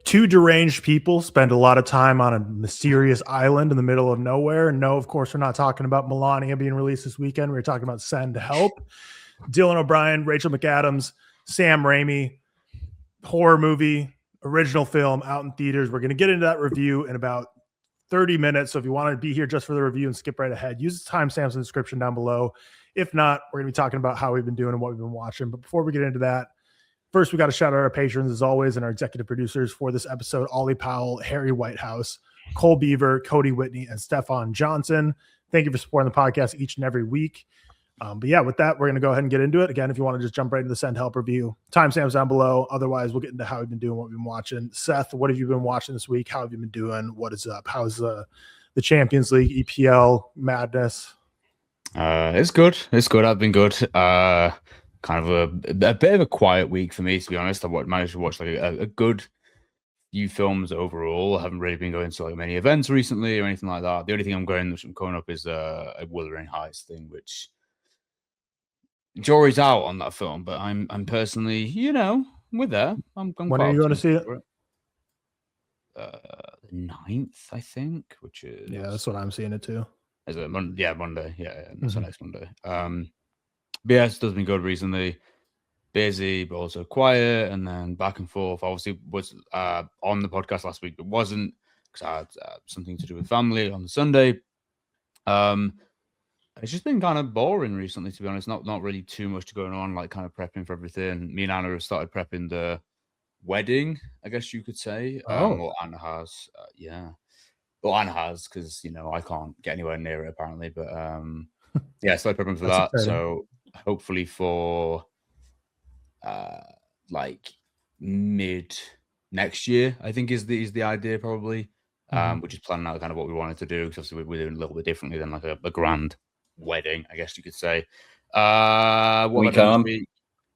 Two deranged people spend a lot of time on a mysterious island in the middle of nowhere. And no, of course, we're not talking about Melania being released this weekend. We're talking about Send Help. Dylan O'Brien, Rachel McAdams, Sam Raimi, horror movie, original film out in theaters. We're going to get into that review in about 30 minutes. So if you want to be here just for the review and skip right ahead, use the timestamps in the description down below. If not, we're going to be talking about how we've been doing and what we've been watching. But before we get into that, first, we got to shout out our patrons, as always, and our executive producers for this episode, Ollie Powell, Harry Whitehouse, Cole Beaver, Cody Whitney, and Stefan Johnson. Thank you for supporting the podcast each and every week. But yeah, with that, we're going to go ahead and get into it. Again, if you want to just jump right into the Send Help review, timestamps down below. Otherwise, we'll get into how we've been doing, what we've been watching. Seth, what have you been watching this week? How have you been doing? What is up? How's the Champions League, EPL madness? It's good. It's good. I've been good. Kind of a bit of a quiet week for me, to be honest. I managed to watch like a good few films overall. I haven't really been going to like many events recently or anything like that. The only thing I'm going up is a Wuthering Heights thing, which jury's out on that film. But I'm personally, we're there. I'm when are you going to see it? The 9th, I think. Which is that's what I'm seeing it too. Is it Monday? Yeah, Monday. Yeah, that's next Monday. But yeah, it does been good recently. Busy, but also quiet, and then back and forth. Obviously, was on the podcast last week, but wasn't because I had something to do with family on the Sunday. It's just been kind of boring recently, to be honest. Not really too much going on, like kind of prepping for everything. Me and Anna have started prepping the wedding, I guess you could say. Or Anna has, yeah. Well, Anna has, because I can't get anywhere near it apparently. But yeah, started prepping for that. Exciting. So hopefully for like mid next year, I think is the idea probably. Which is planning out kind of what we wanted to do, because obviously we're doing a little bit differently than like a grand wedding, I guess you could say. What we can?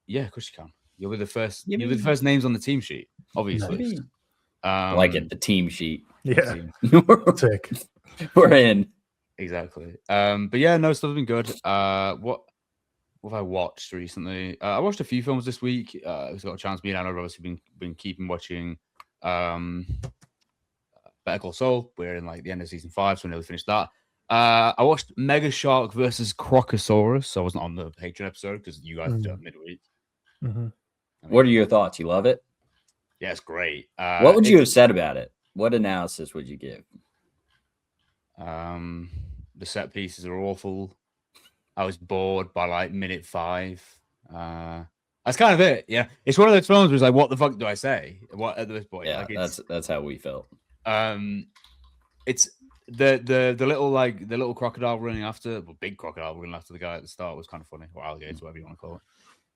Yeah, of course you can. You'll be the first. You'll be the first names on the team sheet, obviously. Like it, the team sheet. Yeah, we're in. Exactly. But yeah, no, stuff's been good. What have I watched recently? I watched a few films this week. I've got a chance. Me and Anna have obviously been keeping watching Better Call Saul. We're in like the end of season 5, so we nearly finished that. I watched Mega Shark versus Crocosaurus. So I wasn't on the Patreon episode because you guys did it midweek. What are your thoughts? You love it? Yeah, it's great. What would you have said about it? What analysis would you give? The set pieces are awful. I was bored by like minute 5. That's kind of it. Yeah, it's one of those films where it's like, what the fuck do I say? What at this point? Yeah, like, that's how we felt. It's the little crocodile running after, well, big crocodile running after the guy at the start was kind of funny, or alligator, whatever you want to call it.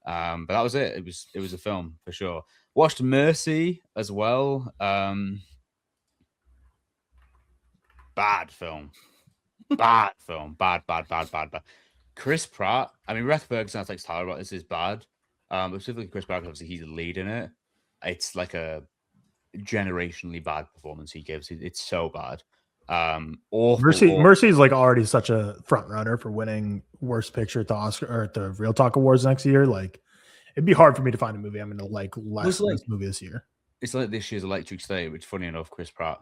But that was it. It was a film for sure. Watched Mercy as well. Bad film. Bad film. Bad. Chris Pratt. I mean, Reth Ferguson, I think Tyler about this is bad. But specifically Chris Pratt, obviously he's the lead in it. It's like a generationally bad performance he gives. It's so bad. Awful. Mercy's like already such a front runner for winning Worst Picture at the Oscar or at the ReelTok Awards next year. Like, it'd be hard for me to find a movie I'm gonna like less than this movie this year. It's like this year's Electric State, which, funny enough, Chris Pratt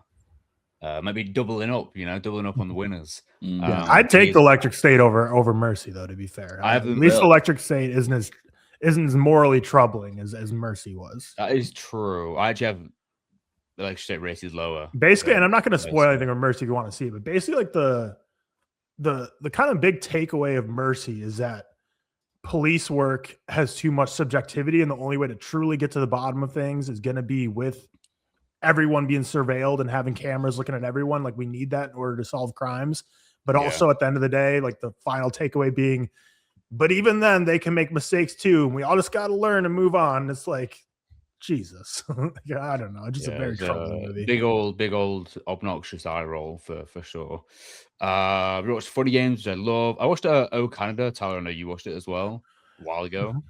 might be doubling up on the winners. Yeah, I'd take the Electric State over Mercy, though. To be fair, at least Electric State isn't as morally troubling as Mercy was. That is true. I actually have Electric State rated lower. Basically, and I'm not going to spoil anything on Mercy if you want to see it, but basically, like the kind of big takeaway of Mercy is that police work has too much subjectivity, and the only way to truly get to the bottom of things is going to be with everyone being surveilled and having cameras looking at everyone. Like, we need that in order to solve crimes. But also at the end of the day, like the final takeaway being, but even then they can make mistakes too. And we all just got to learn and move on. It's like, Jesus. I don't know. Just a very troubling movie. Big old obnoxious eye roll for sure. We watched Funny Games, which I love. I watched Oh Canada. Tyler, I know you watched it as well a while ago.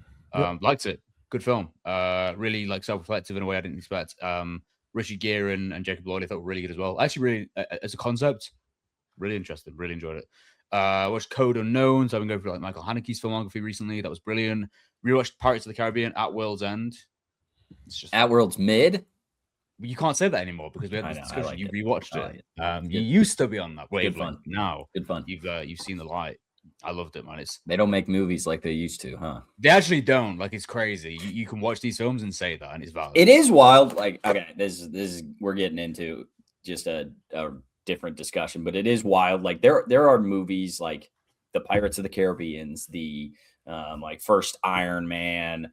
Liked it. Good film. Really like self-reflective in a way I didn't expect. Richard Gere and Jacob Lloyd I thought were really good as well. Actually, really, as a concept, really interesting. Really enjoyed it. Watched Code Unknown. So I've been going through like Michael Haneke's filmography recently. That was brilliant. Rewatched Pirates of the Caribbean: At World's End. At World's Mid? You can't say that anymore because we had this discussion. You rewatched it. You used to be on that wavelength. Now good fun. You've seen the light. I loved it, man. They don't make movies like they used to, huh? They actually don't. Like, it's crazy. You can watch these films and say that, and it's valid. It is wild. Like, okay, this is we're getting into just a different discussion, but it is wild. Like, there are movies like the Pirates of the Caribbeans, the like first Iron Man,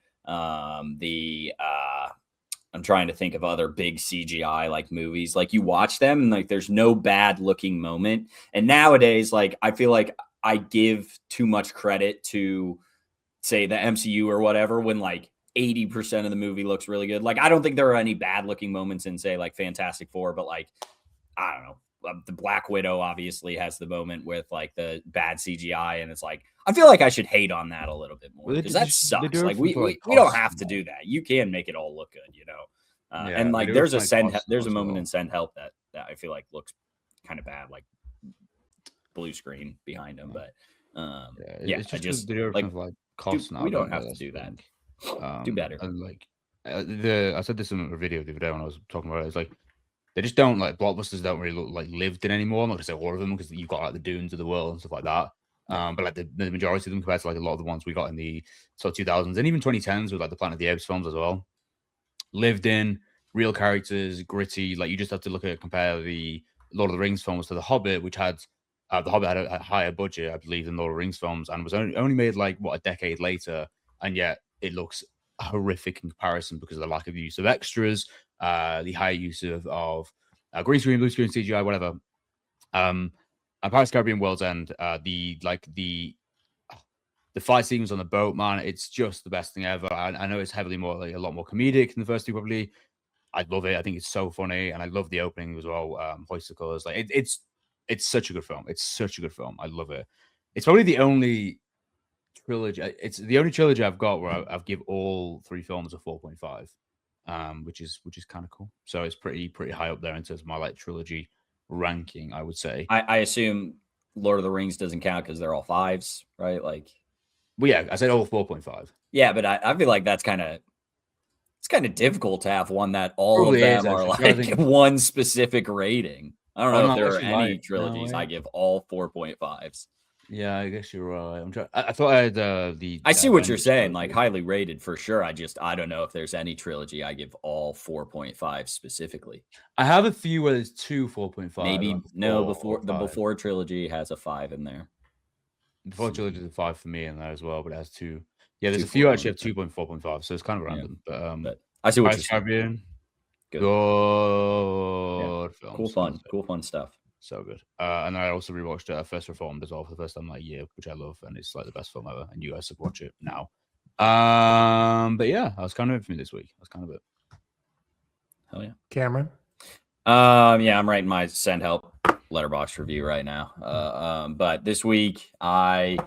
I'm trying to think of other big CGI like movies. Like, you watch them and like there's no bad looking moment. And nowadays, like, I feel like I give too much credit to, say, the MCU or whatever when like 80% of the movie looks really good. Like, I don't think there are any bad looking moments in, say, like Fantastic Four, but like, I don't know. The Black Widow obviously has the moment with like the bad CGI, and it's like, I feel like I should hate on that a little bit more because that sucks. Like, we don't have to do that. You can make it all look good, you know. And like there's a moment in Send Help that I feel like looks kind of bad, like blue screen behind him. But it's just like cost now. We don't have to do that. Do better. And like I said this in a video the other day when I was talking about it. It's like, they just don't, like, blockbusters don't really look like lived in anymore. I'm not gonna say all of them because you've got like the Dunes of the world and stuff like that. But like the majority of them compared to like a lot of the ones we got in the sort of 2000s and even 2010s with like the Planet of the Apes films as well. Lived in, real characters, gritty. Like, you just have to compare the Lord of the Rings films to The Hobbit, which had The Hobbit had a higher budget, I believe, than Lord of the Rings films, and was only made like a decade later, and yet it looks horrific in comparison because of the lack of use of extras, the higher use of green screen, blue screen, CGI, whatever. Pirates of the Caribbean World's End, the fight scenes on the boat, man, it's just the best thing ever. I know it's heavily more, like, a lot more comedic than the first two, probably. I love it. I think it's so funny, and I love the opening as well. Hoist the Colors, like it's such a good film. It's such a good film. I love it. It's probably the only trilogy. It's the only trilogy I've got where I've give all three films a 4.5, which is kind of cool. So it's pretty high up there in terms of my like trilogy ranking, I would say. I assume Lord of the Rings doesn't count because they're all 5s, right? Like, well, yeah, I said all 4.5. Yeah, but I feel like it's kind of difficult to have one that all of them are like one specific rating. I don't know if there are any trilogies I give all 4.5s. Yeah, I guess you're right. I thought I had I see what you're saying, like highly rated for sure. I don't know if there's any trilogy I give all 4.5 specifically. I have a few where there's two 4.5. Maybe the Before trilogy has a 5 in there. Before trilogy is a 5 for me in there as well, but it has 2. Yeah, there's a few actually have 2.4.5, so it's kind of random. Yeah. But I see what you're saying. Good film. Cool fun stuff. So good. And I also rewatched First Reformed as well for the first time that year, which I love, and it's like the best film ever. And you guys should watch it now. But yeah, that was kind of it for me this week. That's kind of it. Hell yeah, Cameron. Yeah, I'm writing my Send Help Letterboxd review right now. But this week I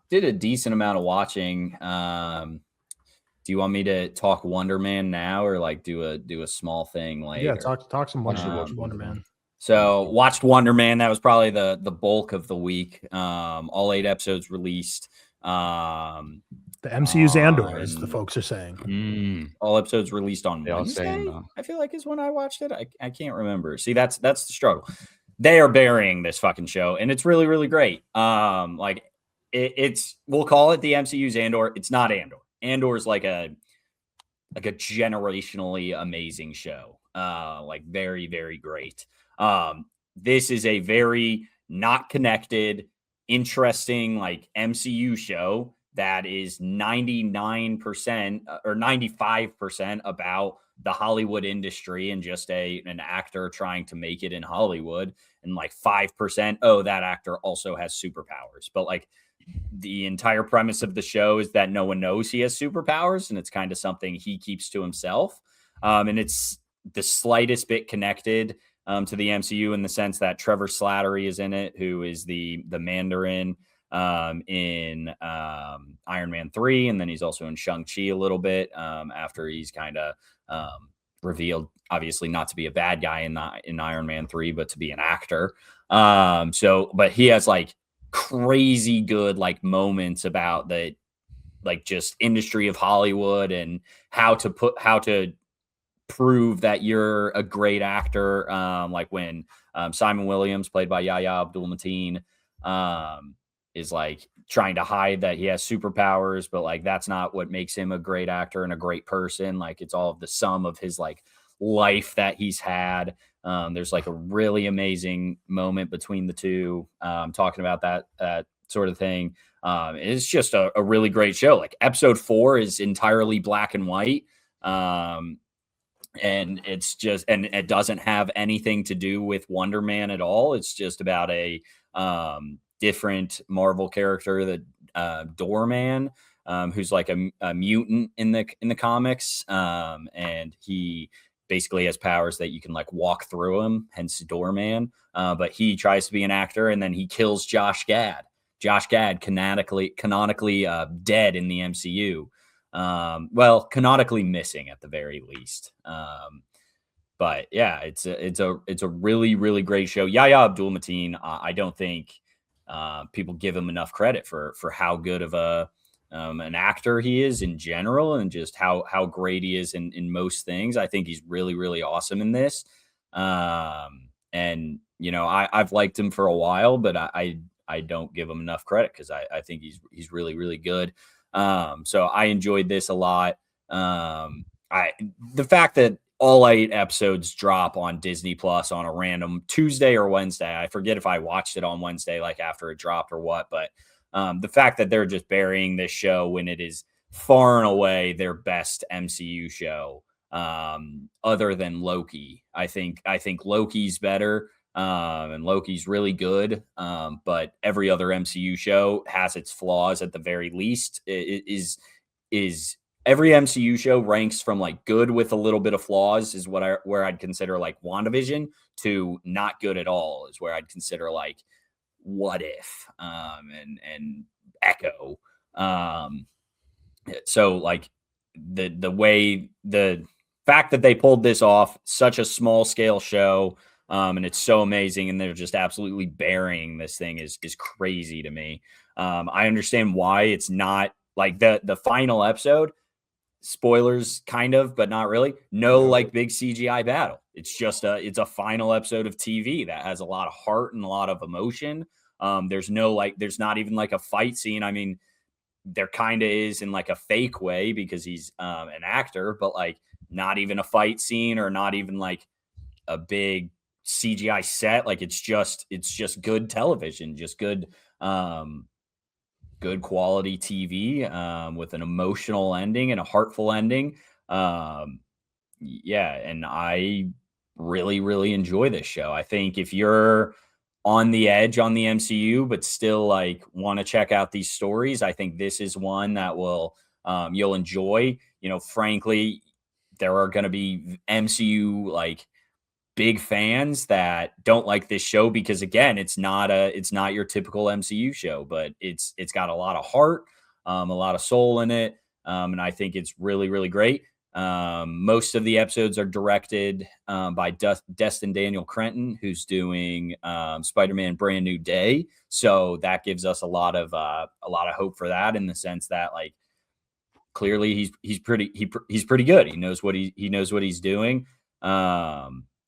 did a decent amount of watching. Do you want me to talk Wonder Man now, or like do a small thing later? Yeah, talk some Wonder Man. So watched Wonder Man. That was probably the bulk of the week. All 8 episodes released. The MCU's Andor, as the folks are saying. All episodes released on Wednesday. I feel like is when I watched it. I can't remember. See, that's the struggle. They are burying this fucking show, and it's really, really great. Like it's we'll call it the MCU's Andor. It's not Andor. Andor's like a generationally amazing show. Like very, very great. This is a very not connected, interesting, like MCU show that is 99% or 95% about the Hollywood industry and just an actor trying to make it in Hollywood. And like 5%, that actor also has superpowers. But like the entire premise of the show is that no one knows he has superpowers, and it's kind of something he keeps to himself. And it's the slightest bit connected to the MCU in the sense that Trevor Slattery is in it, who is the Mandarin in Iron Man 3, and then he's also in Shang-Chi a little bit after he's kind of revealed, obviously not to be a bad guy in Iron Man 3, but to be an actor. But he has like crazy good like moments about the like just industry of Hollywood and how to prove that you're a great actor. Like when Simon Williams, played by Yahya Abdul-Mateen, is like trying to hide that he has superpowers, but like that's not what makes him a great actor and a great person. Like it's all of the sum of his like life that he's had. There's like a really amazing moment between the two, talking about that sort of thing. It's just a really great show. Like episode 4 is entirely black and white. And it's just, and it doesn't have anything to do with Wonder Man at all. It's just about a different Marvel character, the Doorman, who's like a mutant in the comics. And he basically has powers that you can like walk through him, hence Doorman. But he tries to be an actor, and then he kills Josh Gad. Josh Gad canonically dead in the MCU. Well, canonically missing at the very least. But yeah, it's a really, really great show. Yahya Abdul-Mateen, I don't think people give him enough credit for how good of an actor he is in general, and just how great he is in most things. I think he's really, really awesome in this. And you know, I've liked him for a while, but I don't give him enough credit because I think he's really, really good. So I enjoyed this a lot. The fact that all 8 episodes drop on Disney Plus on a random Tuesday or Wednesday, I forget if I watched it on Wednesday, like after it dropped or what, but the fact that they're just burying this show when it is far and away their best MCU show, other than Loki. I think Loki's better. And Loki's really good. But every other MCU show has its flaws at the very least. It is every MCU show ranks from like good with a little bit of flaws is where I'd consider like WandaVision, to not good at all is where I'd consider like What If, and Echo. So like the fact that they pulled this off, such a small scale show, and it's so amazing, and they're just absolutely burying this thing is crazy to me. I understand why it's not like the final episode. Spoilers, kind of, but not really. No, like big CGI battle. It's just it's a final episode of TV that has a lot of heart and a lot of emotion. There's not even like a fight scene. I mean, there kind of is in like a fake way because he's an actor, but like not even a fight scene or not even like a big CGI set. Like it's just good television, just good quality TV, with an emotional ending and a heartful ending. Yeah, and I really, really enjoy this show. I think if you're on the edge on the MCU, but still like want to check out these stories, I think this is one that will you'll enjoy. You know, frankly, there are going to be MCU like big fans that don't like this show because again, it's not your typical MCU show, but it's got a lot of heart, a lot of soul in it. And I think it's really, really great. Most of the episodes are directed by Destin Daniel Cretton, who's doing Spider-Man Brand New Day. So that gives us a lot of hope for that, in the sense that like clearly he's pretty good. He knows what he's doing.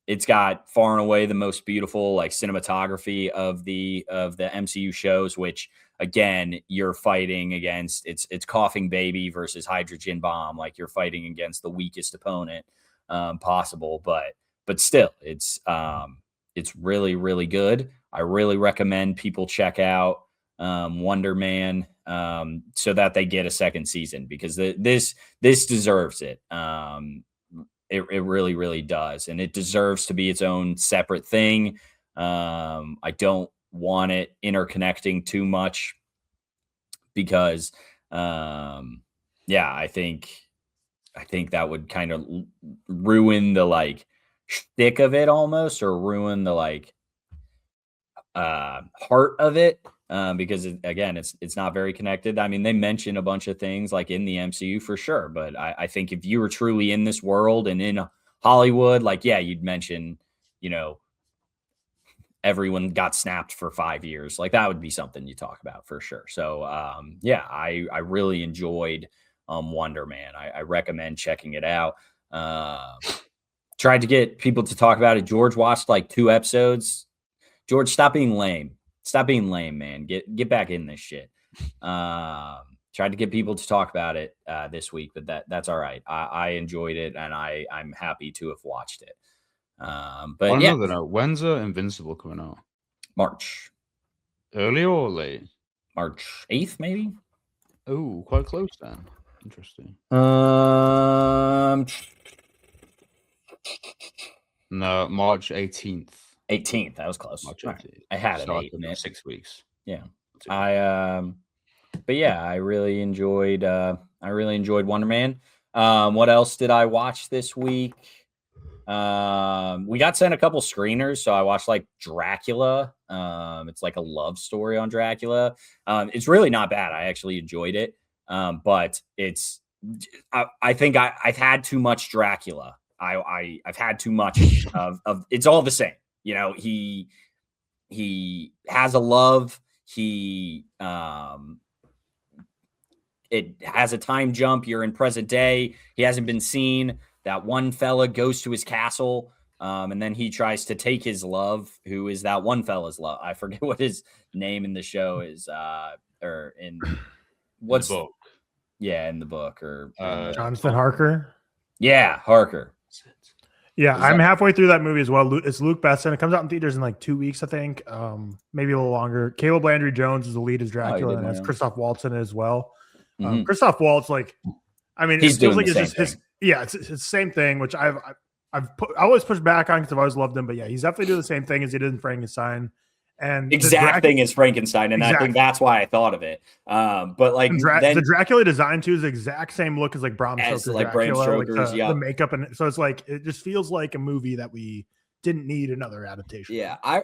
It's got far and away the most beautiful like cinematography of the MCU shows, which again, you're fighting against it's Coughing Baby versus Hydrogen Bomb. Like you're fighting against the weakest opponent possible, but still it's really, really good. I really recommend people check out Wonder Man so that they get a second season, because this deserves it. It really, really does. And it deserves to be its own separate thing. I don't want it interconnecting too much because, I think that would kind of ruin the like shtick of it almost, or ruin the like heart of it. Because again, it's not very connected. I mean, they mention a bunch of things like in the MCU for sure, but I think if you were truly in this world and in Hollywood, like, yeah, you'd mention, you know, everyone got snapped for 5 years. Like that would be something you talk about for sure. So, I really enjoyed Wonder Man. I recommend checking it out. Tried to get people to talk about it. George watched like 2 episodes. George, stop being lame. Stop being lame, man. Get back in this shit. Tried to get people to talk about it this week, but that's all right. I enjoyed it, and I'm happy to have watched it. But On yeah, another note, when's Invincible coming out? March. Early or late? March 8th, maybe. Oh, quite close then. Interesting. No, March 18th. 18th. That was close. March 18th. I had So an 8 in it. 6 weeks. Yeah. But yeah, I really enjoyed Wonder Man. What else did I watch this week? We got sent a couple screeners, so I watched like Dracula. It's like a love story on Dracula. It's really not bad. I actually enjoyed it. But I think I've had too much Dracula. I've had too much of it's all the same. You know, he has a love. It has a time jump. You're in present day. He hasn't been seen. That one fella goes to his castle, and then he tries to take his love, who is that one fella's love. I forget what his name in the show is, or in what's the book. Yeah, in the book, or Jonathan Harker. Yeah, Harker. Yeah, I'm halfway through that movie as well. It's Luke Besson. It comes out in theaters in like 2 weeks, I think, maybe a little longer. Caleb Landry Jones is the lead as Dracula, and that's Christoph Waltz in it as well. Christoph Waltz, like, I mean, he's it feels doing like the it's same just thing. it's the same thing, which I always pushed back on because I've always loved him. But yeah, he's definitely doing the same thing as he did in Frankenstein. And exact thing as Frankenstein, and I think that's why I thought of it. But like the Dracula design too is the exact same look as like Bram Stoker's like Dracula, Bram Stoker's, the makeup, and so it's like it just feels like a movie that we didn't need another adaptation. Yeah, I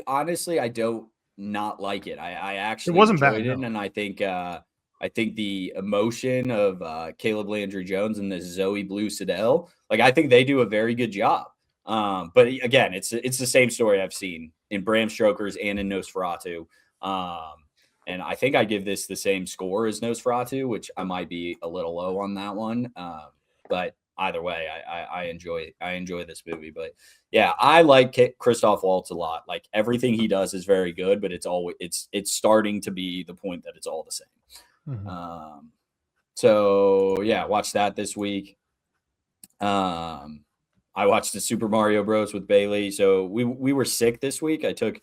honestly I don't not like it. I actually it wasn't enjoyed bad, it, no. and I think the emotion of Caleb Landry Jones and this Zoe Blue Siddell, like I think they do a very good job. But again, it's the same story I've seen in Bram Stoker's and in Nosferatu. And I think I give this the same score as Nosferatu, which I might be a little low on that one. But either way, I enjoy this movie. But yeah, I like Christoph Waltz a lot. Like everything he does is very good, but it's starting to be the point that it's all the same. Mm-hmm. So yeah, watched that this week. I watched the Super Mario Bros with Bailey. So we were sick this week. I took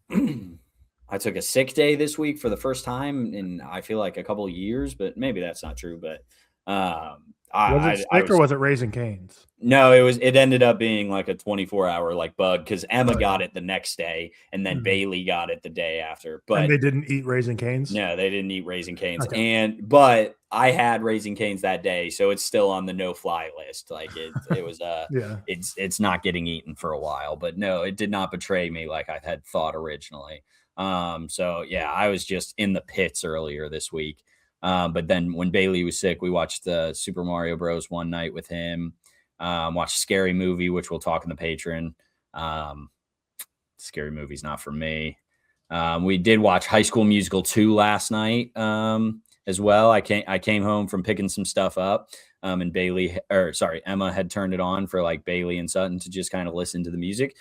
a sick day this week for the first time in I feel like a couple of years, but maybe that's not true. But was it sick or was it Raising Cane's? No, it ended up being like a 24-hour like bug because Emma got it the next day and then Bailey got it the day after. But and they didn't eat Raising Cane's? No, they didn't eat Raising Cane's. Okay. But I had Raising Cane's that day, so it's still on the no-fly list. Like it was yeah. It's not getting eaten for a while. But no, it did not betray me like I had thought originally. So yeah, I was just in the pits earlier this week. But then when Bailey was sick, we watched the Super Mario Bros. One night with him. Watched Scary Movie, which we'll talk in the Patreon. Scary Movie's not for me. We did watch High School Musical 2 last night as well. I came home from picking some stuff up, and Emma had turned it on for like Bailey and Sutton to just kind of listen to the music.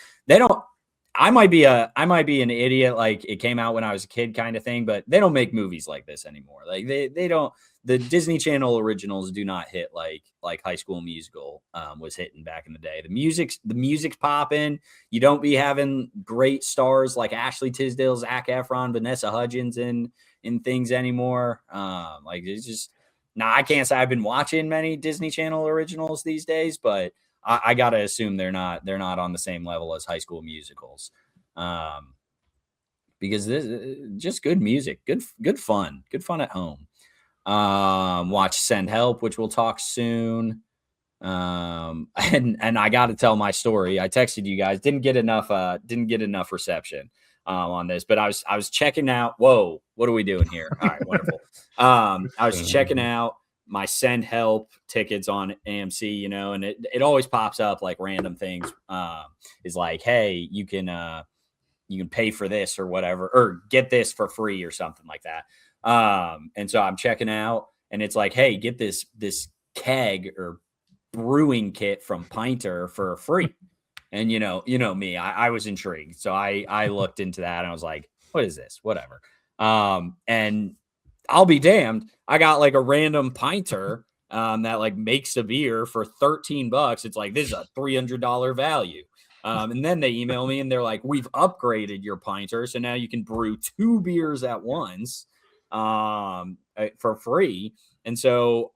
I might be an idiot, like it came out when I was a kid kind of thing, but they don't make movies like this anymore. Like they don't. The Disney Channel originals do not hit like High School Musical was hitting back in the day. The music's popping. You don't be having great stars like Ashley Tisdale, Zac Efron, Vanessa Hudgens in things anymore. Like it's just I can't say I've been watching many Disney Channel originals these days, but I gotta assume they're not on the same level as High School Musicals. Because this just good music, good fun at home. Watch Send Help, which we'll talk soon. And I got to tell my story. I texted you guys, didn't get enough reception on this, but I was checking out. Whoa, what are we doing here? All right, wonderful. I was checking out my Send Help tickets on AMC, and it always pops up like random things. Is like, hey, you can pay for this or whatever, or get this for free or something like that. And so I'm checking out and it's like, hey, get this keg or brewing kit from Pinter for free. And you know me, I was intrigued. So I looked into that and I was like, what is this? Whatever. And I'll be damned. I got like a random Pinter that like makes a beer for $13. It's like, this is a $300 value. And then they email me and they're like, we've upgraded your Pinter. So now you can brew 2 beers at once for free. And so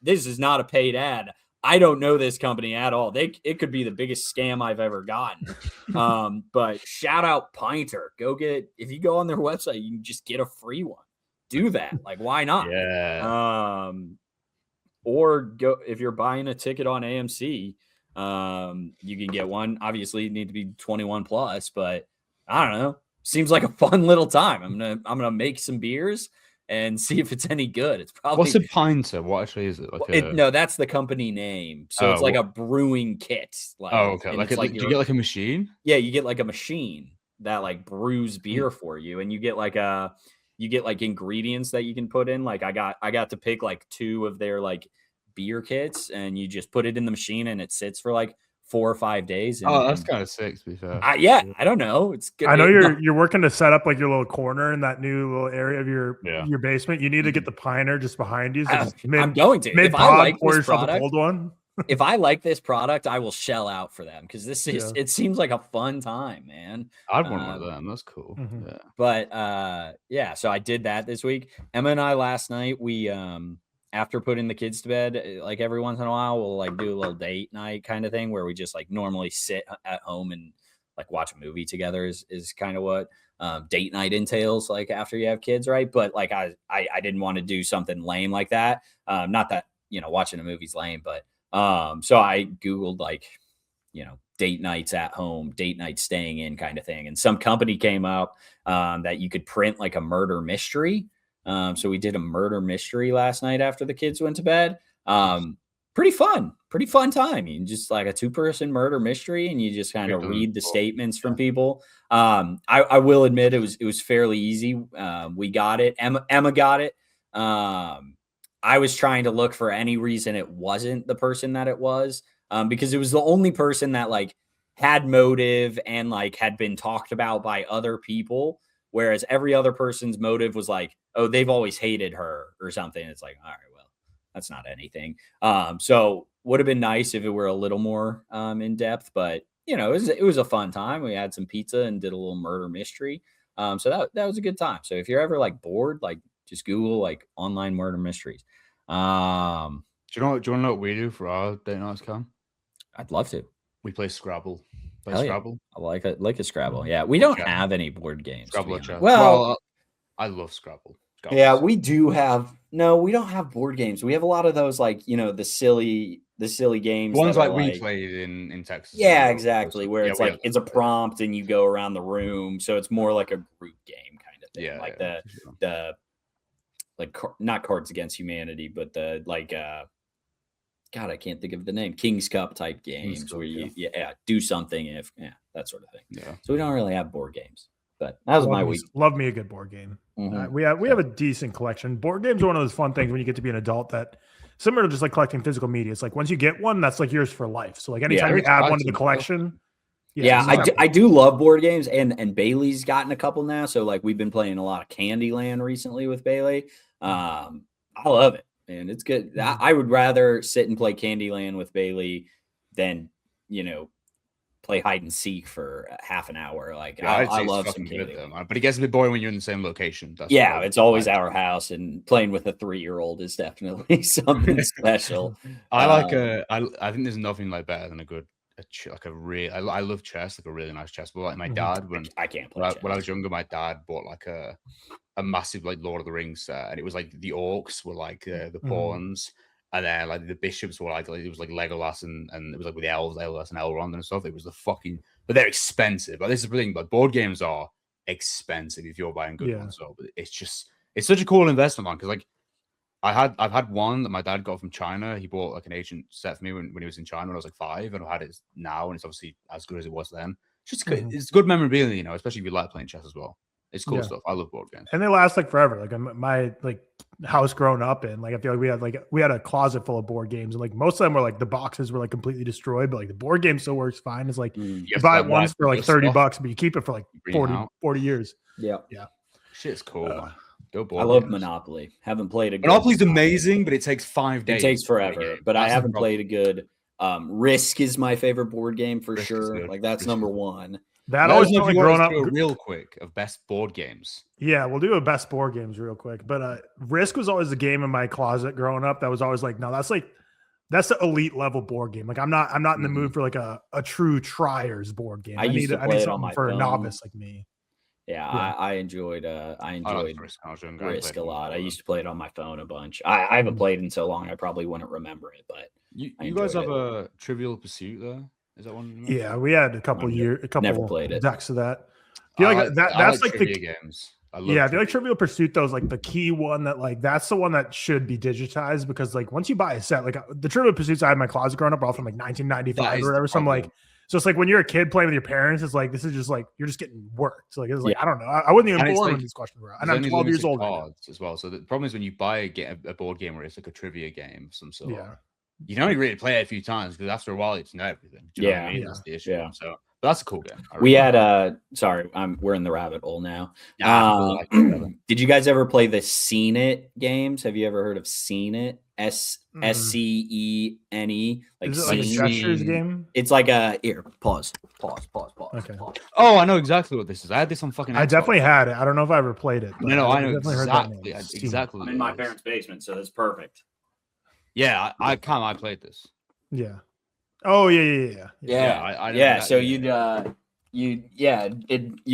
this is not a paid ad. I don't know this company at all. It could be the biggest scam I've ever gotten. But shout out Pinter. If you go on their website, you can just get a free one. Do that. Like, why not? Yeah. Or go, if you're buying a ticket on AMC, you can get one. Obviously you need to be 21 plus, but I don't know. Seems like a fun little time. I'm gonna make some beers and see if it's any good. It's probably, what's a Pinter? What actually is it? Like no, that's the company name. So it's like a brewing kit. Like, okay. Like, like do you get like a machine? Yeah, you get like a machine that like brews beer for you, and you get like ingredients that you can put in. Like I got to pick like 2 of their like beer kits, and you just put it in the machine and it sits for like 4 or 5 days. And, that's kind of sick, to be fair. I don't know. It's good. I know you're working to set up like your little corner in that new little area of your basement. You need to get the Pinter just behind you. So I'm going to. If I like this product, cold one. If I like this product, I will shell out for them, because this is it seems like a fun time, man. I'd want one of them. That's cool. Mm-hmm. Yeah. But so I did that this week. Emma and I last night, we after putting the kids to bed, like every once in a while, we'll like do a little date night kind of thing where we just like normally sit at home and like watch a movie together is kind of what date night entails, like after you have kids, right? But like I didn't want to do something lame like that. Not that, watching a movie's lame, but so I Googled like, date nights at home, date night staying in kind of thing. And some company came up that you could print like a murder mystery. So we did a murder mystery last night after the kids went to bed. Pretty fun time. You just like a 2-person murder mystery, and you just kind of read the statements from people. I will admit it was fairly easy. We got it. Emma got it. I was trying to look for any reason it wasn't the person that it was, because it was the only person that like had motive and like had been talked about by other people. Whereas every other person's motive was like, oh, they've always hated her or something. It's like, all right, well, that's not anything. So would have been nice if it were a little more in depth, but it was a fun time. We had some pizza and did a little murder mystery. So that was a good time. So if you're ever like bored, like just Google like online murder mysteries. Do you want to know what we do for our date nights, Cam? I'd love to. We play Scrabble. Scrabble. I like a Scrabble. Yeah, we don't have any board games. Scrabble or chess. Well, I love Scrabble. Yeah, we do have. No, we don't have board games. We have a lot of those, like the silly games. Ones like we played in Texas. Yeah, exactly. Where it's like it's a prompt and you go around the room, so it's more like a group game kind of thing. Yeah, like the like not Cards Against Humanity, but the like God, I can't think of the name. King's Cup type games where you do something that sort of thing. Yeah. So we don't really have board games. But that was my week. Love me a good board game. Mm-hmm. We have a decent collection. Board games are one of those fun things when you get to be an adult that similar to just like collecting physical media. It's like once you get one, that's like yours for life. So like anytime you add one to the collection. I do love board games, and Bailey's gotten a couple now. So like we've been playing a lot of Candyland recently with Bailey. I love it, man. It's good. I would rather sit and play Candyland with Bailey than play hide and seek for half an hour. Like I love some Candyland. But it gets a bit boring when you're in the same location. It's always our house, and playing with a 3-year-old is definitely something special. I think there's nothing like better than I love chess, like a really nice chess. But like my dad, when I can't play chess. When I was younger, my dad bought like a massive like Lord of the Rings set, and it was like the orcs were like the pawns. And then like the bishops were like it was like Legolas and it was like with the elves, Legolas and Elrond and stuff. It was but they're expensive. But this is the thing, but board games are expensive if you're buying good ones. So but it's such a cool investment, man. Because like I've had one that my dad got from China. He bought like an ancient set for me when he was in China when I was like 5, and I've had it now, and it's obviously as good as it was then. It's just good. It's good memorabilia, especially if you like playing chess as well. It's cool stuff. I love board games. And they last like forever. Like my like house growing up in, like I feel like we had a closet full of board games, and like most of them were like the boxes were like completely destroyed, but like the board game still works fine. It's like you buy it once for like $30, but you keep it for like 40 years. Yeah. Shit's cool, man. I love Monopoly. Haven't played a good Monopoly's amazing, but it takes 5 days. It takes forever, but I haven't played a good Risk is my favorite board game for sure. Like that's number one. That always felt like growing up. Real quick of best board games. Yeah, we'll do a best board games real quick. But Risk was always the game in my closet growing up. That was always like, no, that's the elite level board game. Like I'm not in the mood for like a true triers board game. I need something for a novice like me. Yeah, I enjoyed Risk a lot. I used to play it on my phone a bunch. I haven't played in so long I probably wouldn't remember it, but you guys have a Trivial Pursuit there? Is that one? Yeah, we had a couple never played it. decks of that. I feel like that's like the games. I feel like Trivial Pursuit though is like the key one that like that's the one that should be digitized, because like once you buy a set, like the Trivial Pursuits I had in my closet growing up are all from like 1995 or whatever. So I'm like, so it's like when you're a kid playing with your parents, it's like this is just like you're just getting worked. So like it's like I don't know. I wouldn't even born when these questions were out. And I'm 12 years old as well. So the problem is when you buy a board game where it's like a trivia game of some sort. Yeah. You can only really play it a few times because after a while you know everything. Do you know what I mean? That's the issue. Yeah. So but that's a cool game. We had we're in the rabbit hole now. Did you guys ever play the Scene It games? Have you ever heard of Scene It? SCENE. Like is it like a gestures game? It's like a pause. Okay. Pause. Oh, I know exactly what this is. I had this on fucking Xbox. I definitely had it. I don't know if I ever played it. No, I know exactly. I'm in my parents' basement, so that's perfect. Yeah, I played this. Yeah. Oh yeah. Yeah. So you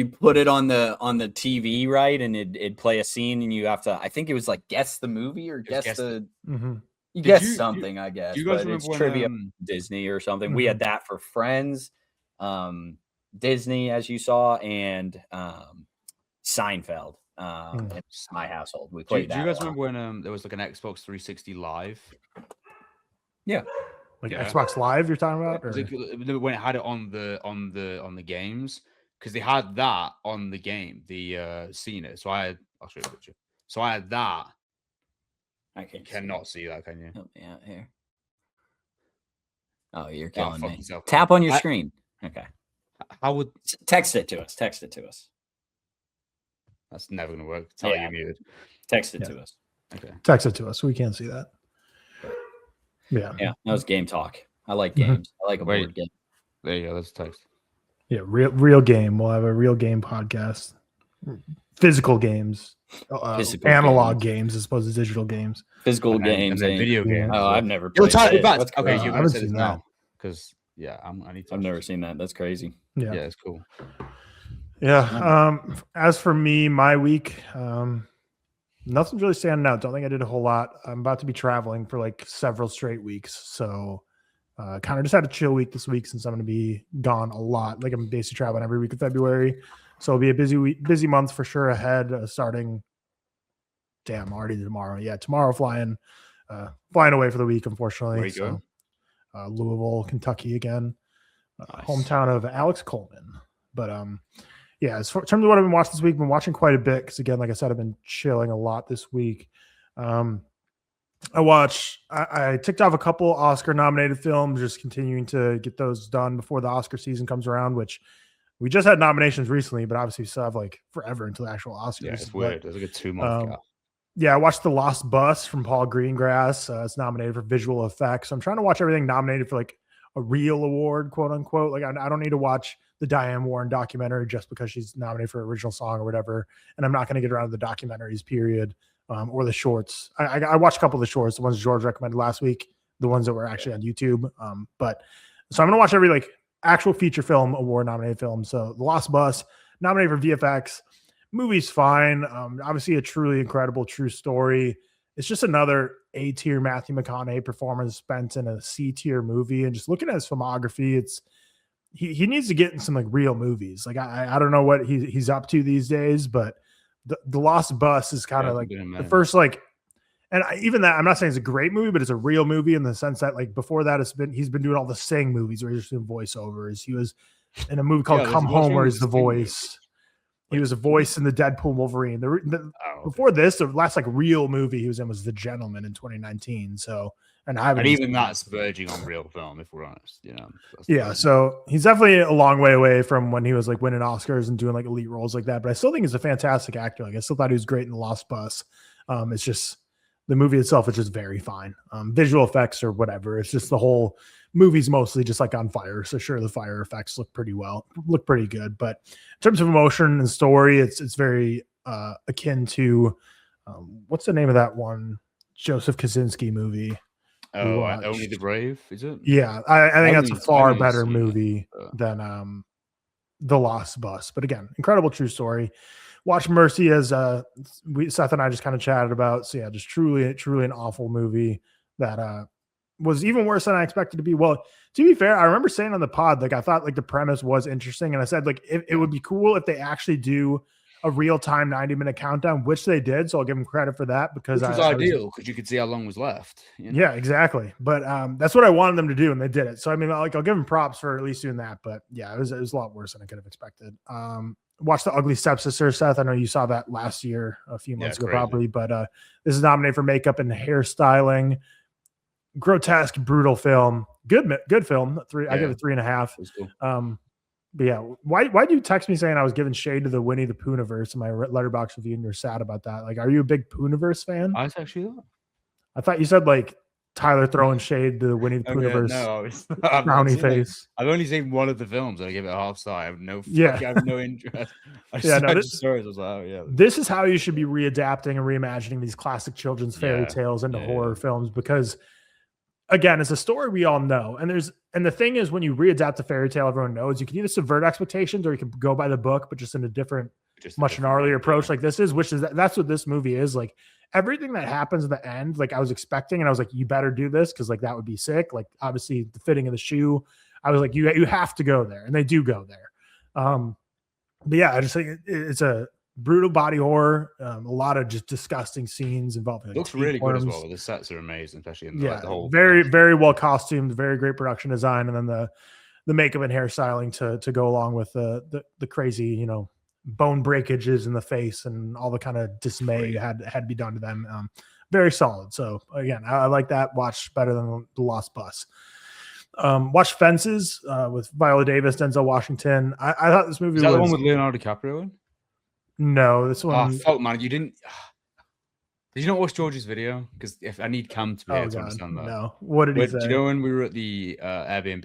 put it on the TV, right, and it'd play a scene, and you have to. I think it was like guess the movie or guess the. You guess something, I guess. Do you guys but remember it's trivia Disney or something? We had that for Friends, Disney, as you saw, and Seinfeld. In my household, we played. Do you guys remember when there was like an Xbox 360 Live? Yeah, Xbox Live. You're talking about, or? When it had it on the games, because they had that on the game, the Scene It. So I'll show you a picture. So I had that. I cannot see that, can you? Help me out here. Oh, you're killing me. Tap on your screen. Okay. How would text it to us? Text it to us. That's never gonna work. Tell you muted. Text it to us. Okay. Text it to us. We can't see that. Yeah. That was game talk. I like games. I like a board game. There you go. That's text. Yeah, real game. We'll have a real game podcast. Physical games, analog games as opposed to digital games. Physical games, and video games. Oh, I've never played that. Okay, you haven't seen that because I need to. I've never seen that. That's crazy. Yeah, it's cool. Yeah. As for me, my week, nothing's really standing out. Don't think I did a whole lot. I'm about to be traveling for like several straight weeks, so kind of just had a chill week this week since I'm going to be gone a lot. Like I'm basically traveling every week of February, so it'll be a busy month for sure ahead. Starting, already tomorrow. Yeah, tomorrow flying away for the week. Unfortunately, where you going? Louisville, Kentucky again, nice. Hometown of Alex Coleman. But yeah, in terms of what I've been watching this week, I've been watching quite a bit because, again, like I said, I've been chilling a lot this week. I ticked off a couple Oscar-nominated films, just continuing to get those done before the Oscar season comes around, which we just had nominations recently, but obviously we still have like forever until the actual Oscars. Yeah, it's weird. There's like a 2-month gap. Yeah, I watched The Lost Bus from Paul Greengrass. It's nominated for visual effects. I'm trying to watch everything nominated for like a real award, quote unquote. Like I don't need to watch the Diane Warren documentary just because she's nominated for original song or whatever. And I'm not going to get around to the documentaries, period, or the shorts. I watched a couple of the shorts, the ones George recommended last week, the ones that were actually on YouTube. But so I'm going to watch every like actual feature film award nominated film. So The Lost Bus, nominated for VFX. Movie's fine. Obviously a truly incredible true story. It's just another A-tier Matthew McConaughey performance spent in a C-tier movie. And just looking at his filmography, it's he needs to get in some like real movies. Like I don't know what he's up to these days, but the Lost Bus is kind of like the first like, and even that I'm not saying it's a great movie, but it's a real movie in the sense that like before that he's been doing all the Sing movies where he's just doing voiceovers. He was in a movie called Come Home where he's the voice. He was a voice in the Deadpool Wolverine. Before this, the last like real movie he was in was The Gentleman in 2019. So, and even that's verging on real film, if we're honest. You know. Yeah. So he's definitely a long way away from when he was like winning Oscars and doing like elite roles like that. But I still think he's a fantastic actor. Like I still thought he was great in The Lost Bus. It's just the movie itself is just very fine. Visual effects or whatever. It's just the whole movie's mostly just like on fire. So sure, the fire effects look pretty good. But in terms of emotion and story, it's very akin to what's the name of that one Joseph Kosinski movie? Oh, Only the Brave, is it? Yeah, I think that's a far better movie than The Lost Bus. But again, incredible true story. Watch Mercy, as Seth and I just kind of chatted about. So yeah, just truly an awful movie that was even worse than I expected to be. Well, to be fair, I remember saying on the pod, like I thought like the premise was interesting, and I said like it would be cool if they actually do a real-time 90-minute countdown, which they did. So I'll give them credit for that because it was ideal because you could see how long was left. You know? Yeah, exactly. But that's what I wanted them to do, and they did it. So I mean, like I'll give them props for at least doing that. But yeah, it was a lot worse than I could have expected. Watch The Ugly Stepsister, Seth. I know you saw that last year, a few months ago, probably. But this is nominated for makeup and hairstyling. Grotesque, brutal film. Good film. I give it 3.5. Cool. But yeah, why do you text me saying I was giving shade to the Winnie the Poohniverse in my Letterboxd review, and you're sad about that? Like, are you a big Poohniverse fan? I actually not. I thought you said like Tyler throwing shade to the Winnie the Poohniverse. No, frowny face. I've only seen one of the films, and I give it a half star. I have no interest. I just saw it. I was like, oh yeah. This is how you should be readapting and reimagining these classic children's fairy tales into horror films, because again, it's a story we all know. And the thing is, when you readapt a fairy tale, everyone knows you can either subvert expectations or you can go by the book, but just in a different, much gnarlier approach like this is, that's what this movie is. Like everything that happens at the end, like I was expecting, and I was like, you better do this because like that would be sick. Like obviously the fitting of the shoe, I was like, you have to go there, and they do go there. But yeah, I just think it's a brutal body horror, a lot of just disgusting scenes involving. Like, looks really good as well. The sets are amazing, especially in the whole. Very, very well costumed, very great production design, and then the makeup and hairstyling to go along with the crazy, bone breakages in the face and all the kind of dismay had to be done to them. Very solid. So again, I like that. Watch better than The Lost Bus. Watch Fences with Viola Davis, Denzel Washington. I thought this movie was that the one with Leonardo DiCaprio in? No, this one. Oh, fuck, man. You didn't. Did you not watch George's video? Because if I need Cam to be able to understand that. No. What did he say? Do you know when we were at the Airbnb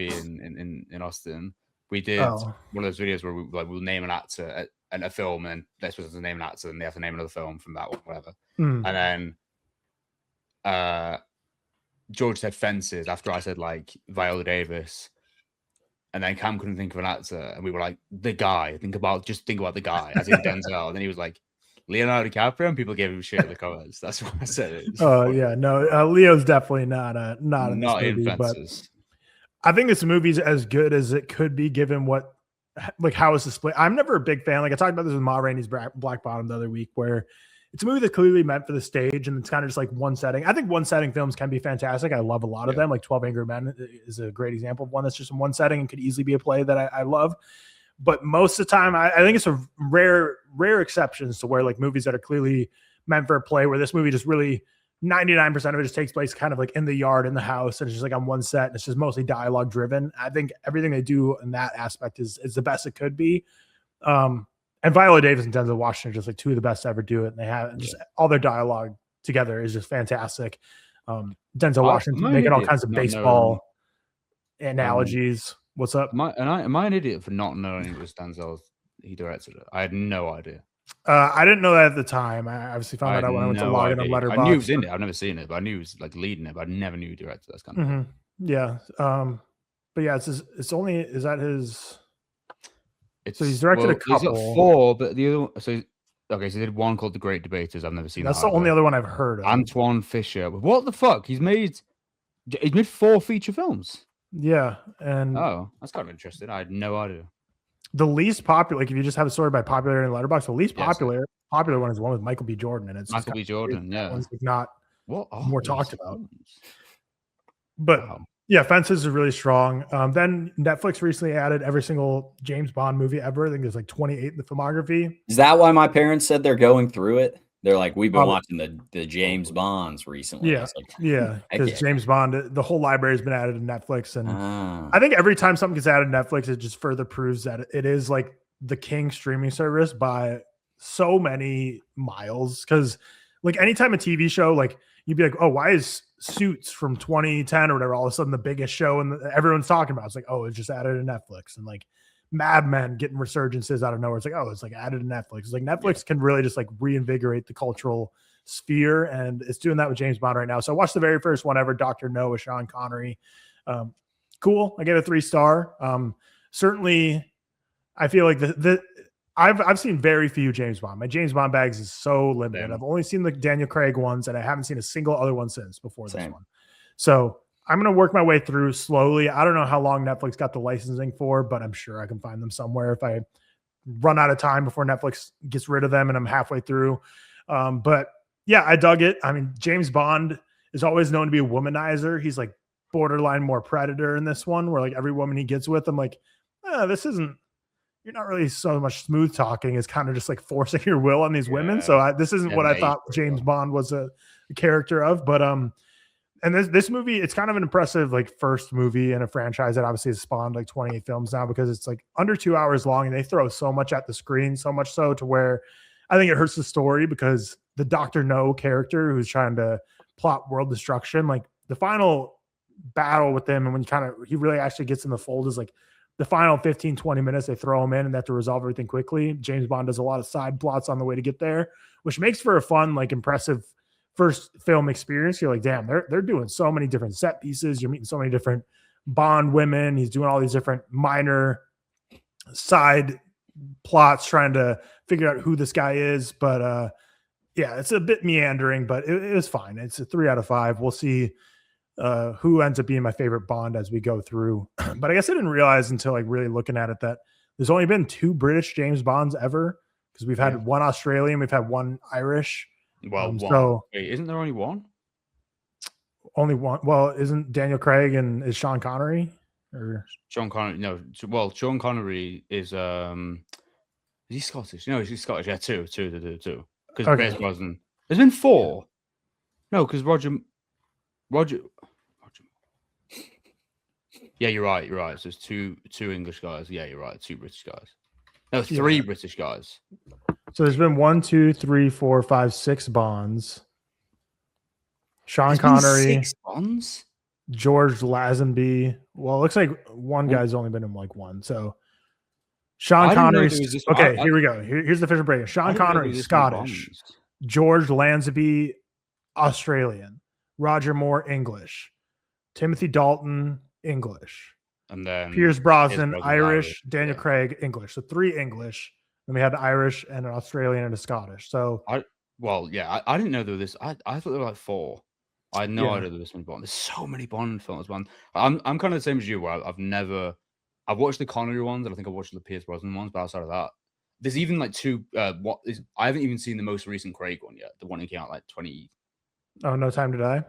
in Austin, we did one of those videos where we'll name an actor and a film, and they're supposed to name an actor, and they have to name another film from that one, whatever. And then George said Fences after I said like Viola Davis. And then Cam couldn't think of an actor, and we were like, the guy. Think about the guy, as in Denzel. And then he was like, Leonardo DiCaprio, and people gave him shit in the comments. That's what I said. Yeah, no, Leo's definitely not in movie, but I think this movie's as good as it could be given how it's displayed. I'm never a big fan. Like I talked about this with Ma Rainey's Black Bottom the other week, where it's a movie that's clearly meant for the stage, and it's kind of just like one setting. I think one setting films can be fantastic. I love a lot of them. Like 12 Angry Men is a great example of one that's just in one setting and could easily be a play that I love. But most of the time, I think it's a rare exceptions to where like movies that are clearly meant for a play, where this movie just really 99% of it just takes place kind of like in the yard, in the house, and it's just like on one set, and it's just mostly dialogue driven. I think everything they do in that aspect is the best it could be. And Viola Davis and Denzel Washington are just like two of the best to ever do it. And they have just all their dialogue together is just fantastic. Denzel Washington making all kinds of baseball analogies. What's up? Am I an idiot for not knowing it was Denzel? He directed it. I had no idea. I didn't know that at the time. I obviously found that out when I went to log in on Letterboxd. I knew he was in it. I've never seen it, but I knew he was like leading it. But I never knew he directed. That's kind of cool. Yeah. But yeah, it's only is that his. So he's directed a couple. He's got 4, but the other so he did one called The Great Debaters. I've never seen. That's the only other one I've heard of. Antoine Fisher. What the fuck? He's made 4 feature films. Yeah, and that's kind of interesting. I had no idea. The least popular, like if you just have a story by popularity in Letterboxd, the least popular one is the one with Michael B. Jordan, and it's Michael B. Jordan. Yeah, one's like not what more talked about. But Yeah, Fences is really strong. Then Netflix recently added every single James Bond movie ever. I think there's like 28 in the filmography. Is that why my parents said they're going through it? They're like, we've been Probably. watching the James Bonds recently. Yeah, Like, yeah, because yeah. James Bond, the whole library has been added to Netflix, and I think every time something gets added to Netflix, it just further proves that it is like the king streaming service by so many miles. Because like anytime a TV show, like you'd be like, oh, why is Suits from 2010 or whatever all of a sudden the biggest show and everyone's talking about? It's like, oh, it's just added to Netflix. And like Mad Men getting resurgences out of nowhere. It's like, oh, it's like added to Netflix. It's like Netflix can really just like reinvigorate the cultural sphere, and it's doing that with James Bond right now. So I watched the very first one ever, Dr. No with Sean Connery. Cool. I gave it a 3-star. Certainly, I feel like I've seen very few James Bond. My James Bond bags is so limited. I've only seen the Daniel Craig ones, and I haven't seen a single other one since before this one. So I'm going to work my way through slowly. I don't know how long Netflix got the licensing for, but I'm sure I can find them somewhere if I run out of time before Netflix gets rid of them and I'm halfway through. But yeah, I dug it. I mean, James Bond is always known to be a womanizer. He's like borderline more predator in this one, where like every woman he gets with, I'm like, this isn't, you're not really so much smooth talking. It's kind of just like forcing your will on these women. So this isn't what I thought James Bond was a character of. But and this movie, it's kind of an impressive like first movie in a franchise that obviously has spawned like 28 films now, because it's like under 2 hours long and they throw so much at the screen, so much so to where I think it hurts the story, because the Dr. No character who's trying to plot world destruction, like the final battle with him, and when he really actually gets in the fold is like the final 15, 20 minutes, they throw him in and they have to resolve everything quickly. James Bond does a lot of side plots on the way to get there, which makes for a fun, like impressive first film experience. You're like, damn, they're doing so many different set pieces. You're meeting so many different Bond women. He's doing all these different minor side plots, trying to figure out who this guy is. But yeah, it's a bit meandering, but it was fine. It's a 3 out of 5. We'll see who ends up being my favorite Bond as we go through. But I guess I didn't realize until like really looking at it that there's only been 2 British James Bonds ever, because we've had one Australian, we've had one Irish. Well, one. So wait, isn't there only one? Only one. Well, isn't Daniel Craig and is Sean Connery or Sean Connery? No, well, Sean Connery is he Scottish? No, he's Scottish. Yeah, two. Because Pierce Brosnan. There's been 4. No, because Roger. Yeah, you're right. So there's two English guys. Yeah, you're right. 2 British guys. No, 3 British guys. So there's been 1, 2, 3, 4, 5, 6 Bonds. Sean Connery, 6 Bonds. George Lazenby. Well, it looks like one guy's only been in like 1. So Sean Connery. Okay, here we go. Here's the official break. Sean Connery, Scottish. George Lazenby, Australian. Roger Moore, English. Timothy Dalton, English. And then Pierce Brosnan, Irish. Daniel Craig, English. So 3 English. Then we had an Irish and an Australian and a Scottish. So I didn't know there was this. I thought there were like 4. I had no idea there was many Bond. There's so many Bond films, man. I'm kind of the same as you, where I've watched the Connery ones, and I think I watched the Pierce Brosnan ones, but outside of that, there's even like 2. I haven't even seen the most recent Craig one yet. The one that came out like 20. Oh, No Time to Die.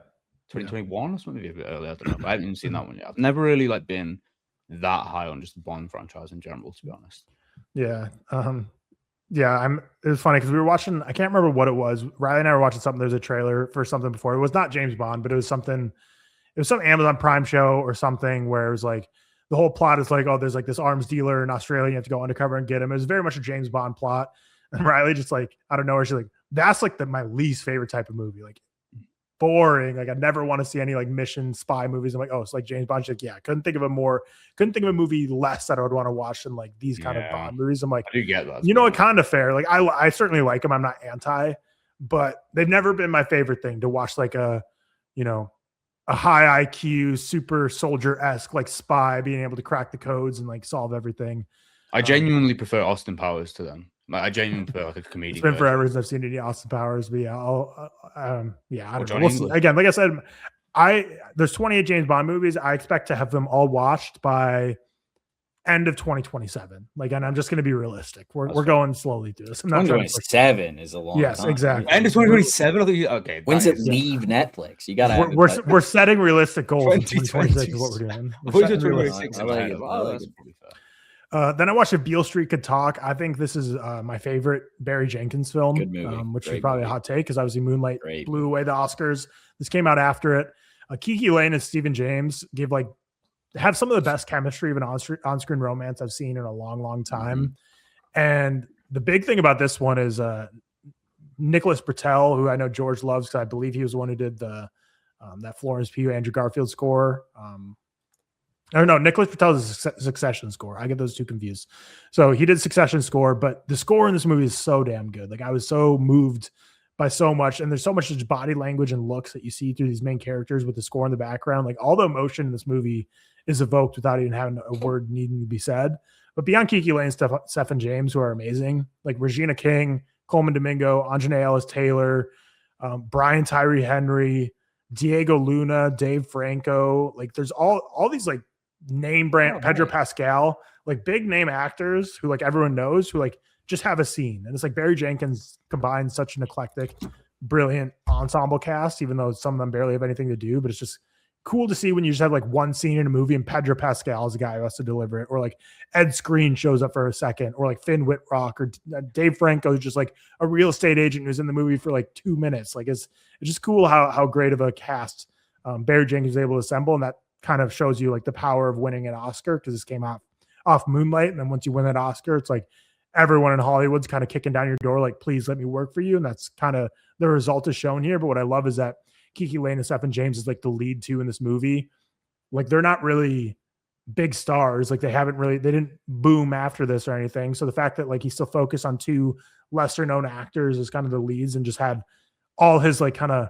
2021 or something, maybe a bit earlier. I don't know. But I haven't even seen that one yet. I've never really like been that high on just the Bond franchise in general, to be honest. Yeah. It was funny because we were watching, I can't remember what it was. Riley and I were watching something. There's a trailer for something before. It was not James Bond, but it was some Amazon Prime show or something where it was like the whole plot is like, oh, there's like this arms dealer in Australia. You have to go undercover and get him. It was very much a James Bond plot. And Riley just like, I don't know, she's like, that's like my least favorite type of movie. Like boring. Like I never want to see any like mission spy movies. I'm like, oh, it's like James Bond. She's like, yeah, couldn't think of a movie less that I would want to watch than like these kind of Bond movies. I'm like, I do get that. You know, it kind of fair. Like I certainly like them. I'm not anti, but they've never been my favorite thing to watch. Like a high IQ, super soldier-esque like spy being able to crack the codes and like solve everything. I genuinely prefer Austin Powers to them. Like, I genuinely prefer like a comedian. It's been forever since I've seen any Austin Powers, but yeah, I don't know. We'll see. Again, like I said, there's 28 James Bond movies. I expect to have them all watched by end of 2027. Like, and I'm just going to be realistic. We're going slowly through this. I'm not trying to push 2027 is a long Yes, time. exactly. End of 2027. Okay. When's it nice. leave Netflix? You gotta. We're setting realistic goals in 2026 is 2026. what we're doing. I We're thought you setting said realistic- 2026 I in like my it. head. I Oh, like that's it. pretty fair. Then I watched If Beale Street Could Talk. I think this is my favorite Barry Jenkins film, Good movie. which Great is probably movie. a hot take because obviously Moonlight Great blew away the Oscars. This came out after it. Kiki Lane and Stephen James have some of the best chemistry of an on-screen romance I've seen in a long, long time. And the big thing about this one is Nicholas Britell, who I know George loves because I believe he was the one who did the that Florence Pugh, Andrew Garfield score. No, Nicholas Britell is a Succession score. I get those two confused. So he did Succession score, but the score in this movie is so damn good. Like I was so moved by so much, and there's so much just body language and looks that you see through these main characters with the score in the background. Like all the emotion in this movie is evoked without even having a word needing to be said. But beyond Kiki Lane, Seth and James, who are amazing, like Regina King, Coleman Domingo, Anjanae Ellis Taylor, Brian Tyree Henry, Diego Luna, Dave Franco. Like there's all these like name brand Pedro Pascal, like big name actors who like everyone knows who like just have a scene. And it's like Barry Jenkins combines such an eclectic, brilliant ensemble cast, even though some of them barely have anything to do, but it's just cool to see when you just have like one scene in a movie and Pedro Pascal is the guy who has to deliver it, or like Ed Skrein shows up for a second, or like Finn Whitrock, or Dave Franco is just like a real estate agent who's in the movie for like 2 minutes. Like it's just cool how great of a cast Barry Jenkins is able to assemble, and that kind of shows you like the power of winning an Oscar, because this came out off Moonlight, and then once you win that Oscar, it's like everyone in Hollywood's kind of kicking down your door like, please let me work for you, and that's kind of the result is shown here. But what I love is that Kiki Lane and Seth and James is like the lead two in this movie. Like they're not really big stars. Like they didn't boom after this or anything. So the fact that like he still focused on two lesser known actors as kind of the leads and just had all his like kind of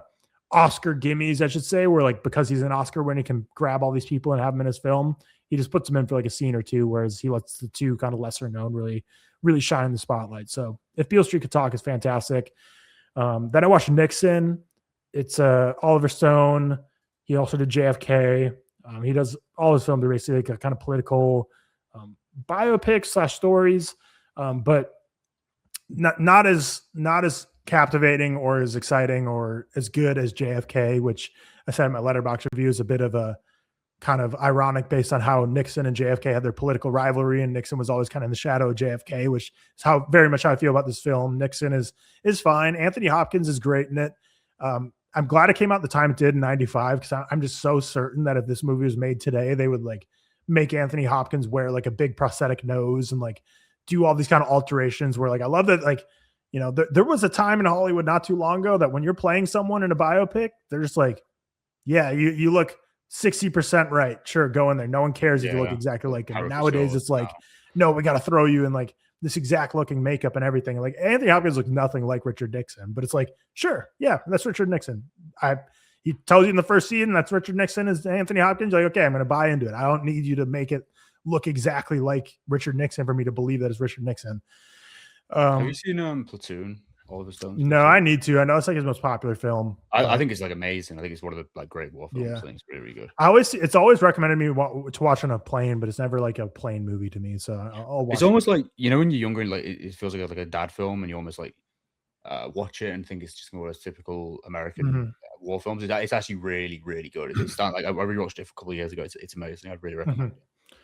Oscar gimmies, I should say, where like because he's an Oscar winner, he can grab all these people and have them in his film. He just puts them in for like a scene or two, whereas he lets the two kind of lesser known really shine in the spotlight. So If Beale Street Could Talk is fantastic. Then I watched Nixon. It's Oliver Stone. He also did JFK. He does all his films are basically like a kind of political biopic / stories, but not as captivating or as exciting or as good as JFK, which I said in my Letterboxd review is a bit of a kind of ironic based on how Nixon and JFK had their political rivalry, and Nixon was always kind of in the shadow of JFK, which is very much how I feel about this film. Nixon is fine. Anthony Hopkins is great in it. I'm glad it came out the time it did in 95, because I'm just so certain that if this movie was made today, they would like make Anthony Hopkins wear like a big prosthetic nose and like do all these kind of alterations where like, I love that, like, you know, there was a time in Hollywood not too long ago that when you're playing someone in a biopic, they're just like, yeah, you look 60% right. Sure, go in there. No one cares if you look exactly like him. Nowadays, it's like, no, we got to throw you in like this exact looking makeup and everything. Like Anthony Hopkins looks nothing like Richard Nixon, but it's like, sure, yeah, that's Richard Nixon. He tells you in the first scene that's Richard Nixon is Anthony Hopkins. You're like, okay, I'm going to buy into it. I don't need you to make it look exactly like Richard Nixon for me to believe that it's Richard Nixon. Have you seen Platoon? Oliver Stone's No, Platoon? I need to. I know it's like his most popular film. I think it's like amazing. I think it's one of the like great war films. Yeah. I think it's really, really good. It's always recommended me to watch on a plane, but it's never like a plane movie to me. So I'll watch It's almost like, you know, when you're younger and like it feels like a dad film, and you almost like watch it and think it's just more as typical American war films. It's actually really, really good. It's not like I rewatched it a couple of years ago. It's amazing. I'd really recommend it.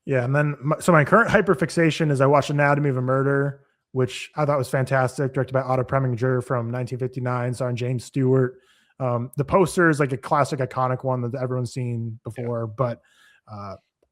Yeah, and then my current hyperfixation is I watched Anatomy of a Murder, which I thought was fantastic, directed by Otto Preminger from 1959, starring James Stewart. The poster is like a classic, iconic one that everyone's seen before, but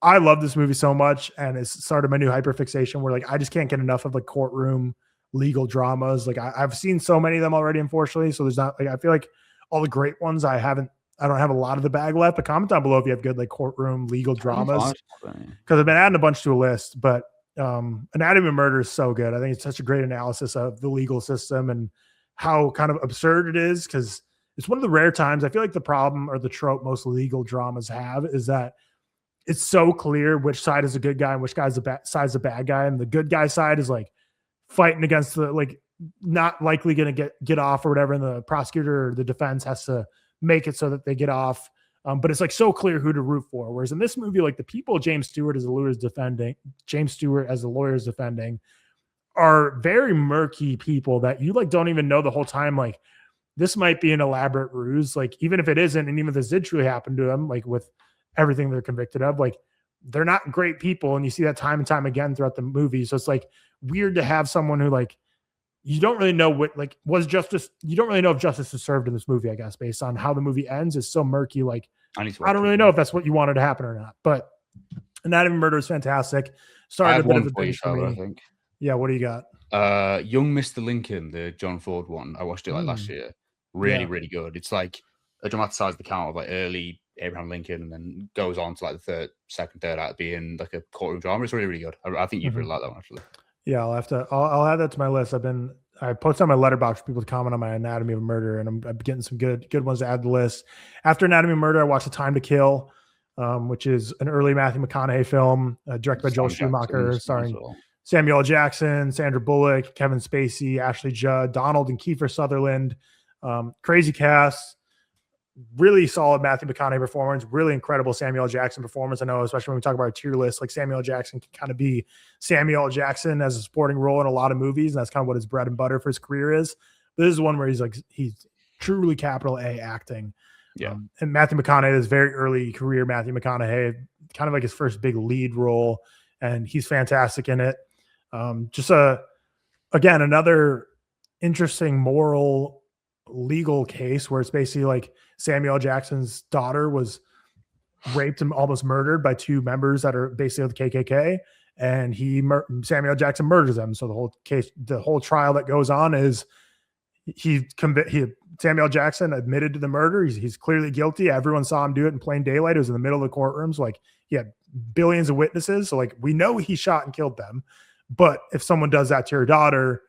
I love this movie so much, and it's started my new hyperfixation where like I just can't get enough of like courtroom legal dramas. Like I've seen so many of them already, unfortunately. So there's not like I feel like all the great ones I don't have a lot of the bag left. But comment down below if you have good like courtroom legal dramas, because I've been adding a bunch to a list, but Anatomy of Murder is so good. I think it's such a great analysis of the legal system and how kind of absurd it is, because it's one of the rare times I feel like the problem or the trope most legal dramas have is that it's so clear which side is a good guy and which side's a bad guy, and the good guy side is like fighting against the like not likely going to get off or whatever, and the prosecutor or the defense has to make it so that they get off. But it's like so clear who to root for. Whereas in this movie, like the people James Stewart as the lawyer is defending are very murky people that you like don't even know the whole time. Like this might be an elaborate ruse. Like even if it isn't, and even if this did truly happen to them, like with everything they're convicted of, like they're not great people. And you see that time and time again throughout the movie. So it's like weird to have someone who like, you don't really know what like was justice. You don't really know if justice is served in this movie, I guess, based on how the movie ends. It's so murky. Like I don't really know if that's what you wanted to happen or not. But Anatomy of Murder is fantastic. Started a bit of a binge for me. I think. Yeah, what do you got? Young Mr. Lincoln, the John Ford one. I watched it like last year. Really good. It's like a dramatized account of like early Abraham Lincoln, and then goes on to like the second, third act being like a courtroom drama. It's really good. I think you'd really like that one actually. Yeah, I'll add that to my list. I posted on my letterbox for people to comment on my Anatomy of Murder, and I'm getting some good ones to add to the list. After Anatomy of Murder, I watched A Time to Kill, which is an early Matthew McConaughey film, directed by Joel Schumacher, starring Samuel L. Jackson, Sandra Bullock, Kevin Spacey, Ashley Judd, Donald and Kiefer Sutherland. Crazy cast. Really solid Matthew McConaughey performance, really incredible Samuel L. Jackson performance. I know, especially when we talk about our tier list, like Samuel L. Jackson can kind of be Samuel L. Jackson as a supporting role in a lot of movies. And that's kind of what his bread and butter for his career is. But this is one where he's truly capital A acting. Yeah. And Matthew McConaughey is very early career Matthew McConaughey, kind of like his first big lead role. And he's fantastic in it. Again, another interesting moral legal case where it's basically like Samuel L. Jackson's daughter was raped and almost murdered by two members that are basically of the KKK, and Samuel L. Jackson murders them. So the whole trial that goes on is Samuel L. Jackson admitted to the murder. He's clearly guilty. Everyone saw him do it in plain daylight. It was in the middle of the courtroom. So like he had billions of witnesses. So like we know he shot and killed them. But if someone does that to your daughter,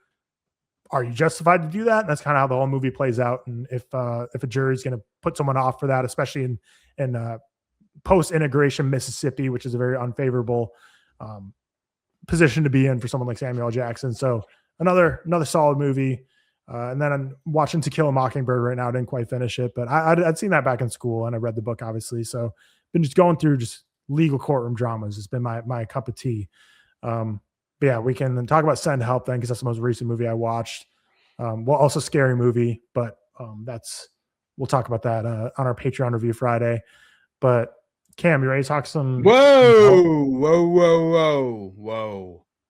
are you justified to do that? And that's kind of how the whole movie plays out. And if a jury is going to put someone off for that, especially in post-integration Mississippi, which is a very unfavorable position to be in for someone like Samuel L. Jackson. So another solid movie. And then I'm watching To Kill a Mockingbird right now. I didn't quite finish it, but I'd seen that back in school, and I read the book, obviously. So been just going through just legal courtroom dramas. It's been my cup of tea. But yeah, we can talk about Send Help then, because that's the most recent movie I watched. Well, also scary movie, but we'll talk about that on our Patreon review Friday. But Cam, you ready to talk some? Whoa.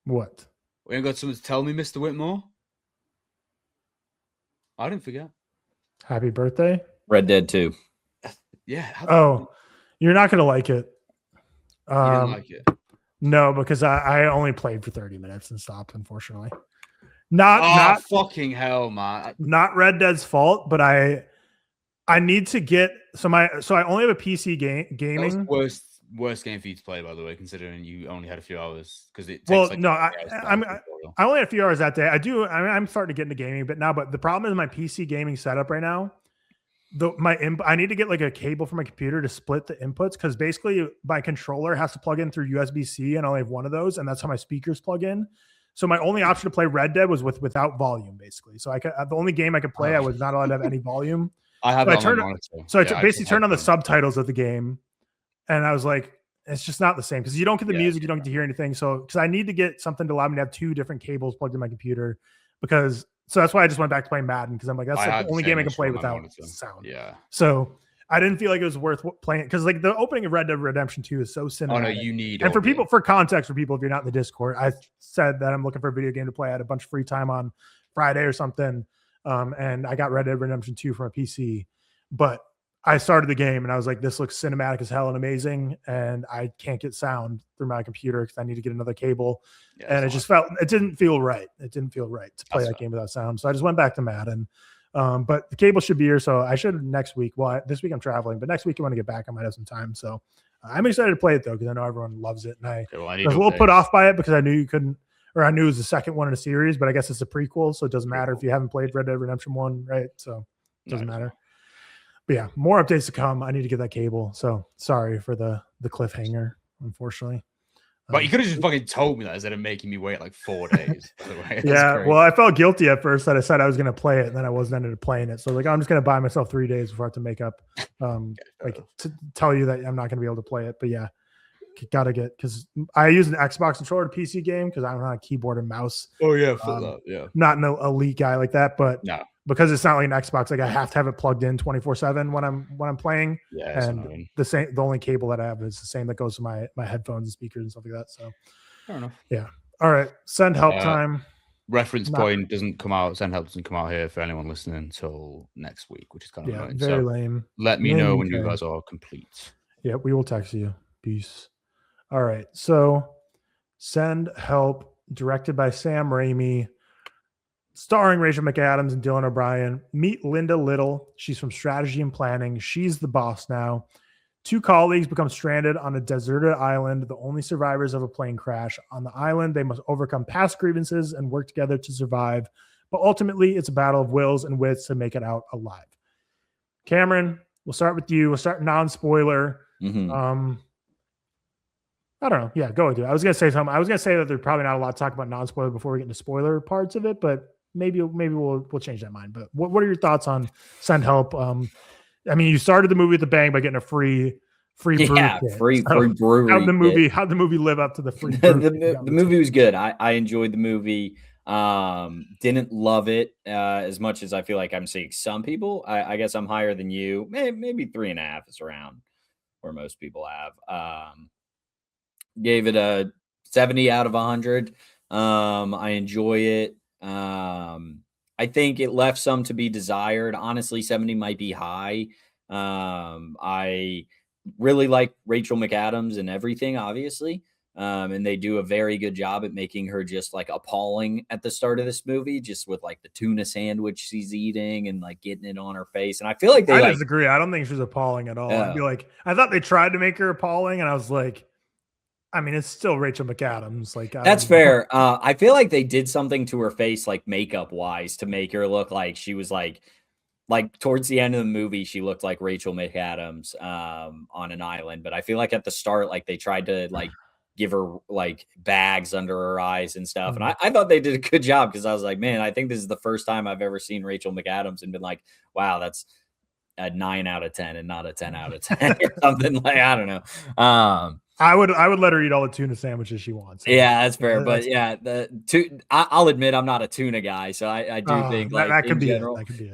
What? We ain't got something to tell me, Mr. Whitmore? I didn't forget. Happy birthday. Red Dead 2. Yeah. You're not going to like it. You didn't like it? No, because I only played for 30 minutes and stopped, unfortunately. Not fucking hell, man. Not Red Dead's fault, but I need to get so I only have a PC gaming. That was worst game for you to play, by the way, considering you only had a few hours. Because it takes I only had a few hours that day. I'm starting to get into gaming, but the problem is my PC gaming setup right now. I need to get like a cable for my computer to split the inputs, because basically my controller has to plug in through USB-C, and I only have one of those, and that's how my speakers plug in. So my only option to play Red Dead was without volume, basically. So the only game I could play, I was not allowed to have any volume. I have. So I basically turned on the subtitles of the game, and I was like, it's just not the same, because you don't get the music, you don't get to hear anything. So because I need to get something to allow me to have two different cables plugged in my computer, so that's why I just went back to playing Madden, because I'm like, that's the only game I can play without sound. Yeah. So I didn't feel like it was worth playing, because like the opening of Red Dead Redemption 2 is so cinematic. Oh no, you need. And for context, for people, if you're not in the Discord, I said that I'm looking for a video game to play. I had a bunch of free time on Friday or something, and I got Red Dead Redemption 2 from a PC. But I started the game and I was like, this looks cinematic as hell and amazing, and I can't get sound through my computer because I need to get another cable. And it didn't feel right. It didn't feel right to play that game without sound. So I just went back to Madden. But the cable should be here, so I should next week. Well, this week I'm traveling, but next week when I get back, I might have some time. So I'm excited to play it though, because I know everyone loves it, and I was a little put off by it because I knew you couldn't, or I knew it was the second one in a series, but I guess it's a prequel, so it doesn't matter if you haven't played Red Dead Redemption 1, right? So it doesn't matter. But yeah, more updates to come. I need to get that cable. So sorry for the cliffhanger, unfortunately. But you could have just fucking told me that instead of making me wait like 4 days. By the way. That's yeah, great. well, I felt guilty at first that I said I was going to play it, and then I wasn't ended up playing it. So like, I'm just going to buy myself 3 days before I have to make up, to tell you that I'm not going to be able to play it. But yeah, gotta get, because I use an Xbox controller to PC game because I'm not a keyboard and mouse. Oh yeah, fuck that. Yeah, not an elite guy like that, but no. Because it's not like an Xbox, like I have to have it plugged in 24/7 when I'm playing. Yeah, and the only cable that I have is the same that goes to my headphones and speakers and stuff like that. So fair enough. Yeah. All right. Send help time. Reference point doesn't come out. Send help doesn't come out here for anyone listening until next week, which is kind of annoying. Very lame. Let me know when you guys are complete. Yeah, we will text you. Peace. All right. So Send Help, directed by Sam Raimi, starring Rachel McAdams and Dylan O'Brien. Meet Linda Little. She's from strategy and planning. She's the boss now. 2 colleagues become stranded on a deserted island, the only survivors of a plane crash. On the island, they must overcome past grievances and work together to survive. But ultimately, it's a battle of wills and wits to make it out alive. Cameron, we'll start with you. We'll start non-spoiler. Mm-hmm. I don't know. Yeah, go into it. I was going to say something. I was going to say that there's probably not a lot to talk about non-spoiler before we get into spoiler parts of it, but maybe we'll change that mind. But what are your thoughts on Send Help? I mean, you started the movie with a bang by getting a free brew kit. free brewery. How'd the movie live up to the free? the movie was good. I enjoyed the movie. Didn't love it as much as I feel like I'm seeing some people. I guess I'm higher than you. Maybe 3.5 is around where most people have. Gave it a 70 out of 100. I enjoy it. I think it left some to be desired. Honestly, 70 might be high. I really like Rachel McAdams and everything, obviously. And they do a very good job at making her just like appalling at the start of this movie, just with like the tuna sandwich she's eating and like getting it on her face. And I feel like I disagree. I don't think she's appalling at all. I'd be like, I thought they tried to make her appalling, and I was like, I mean, it's still Rachel McAdams. Like, that's fair. I feel like they did something to her face, like makeup wise, to make her look like she was like towards the end of the movie, she looked like Rachel McAdams on an island. But I feel like at the start, like they tried to like give her like bags under her eyes and stuff. And I thought they did a good job, because I was like, man, I think this is the first time I've ever seen Rachel McAdams and been like, wow, that's a 9 out of 10 and not a 10 out of 10 or something. Like, I don't know. I would let her eat all the tuna sandwiches she wants. Yeah, that's fair. But yeah, I'll admit I'm not a tuna guy, so I do think like that could be it.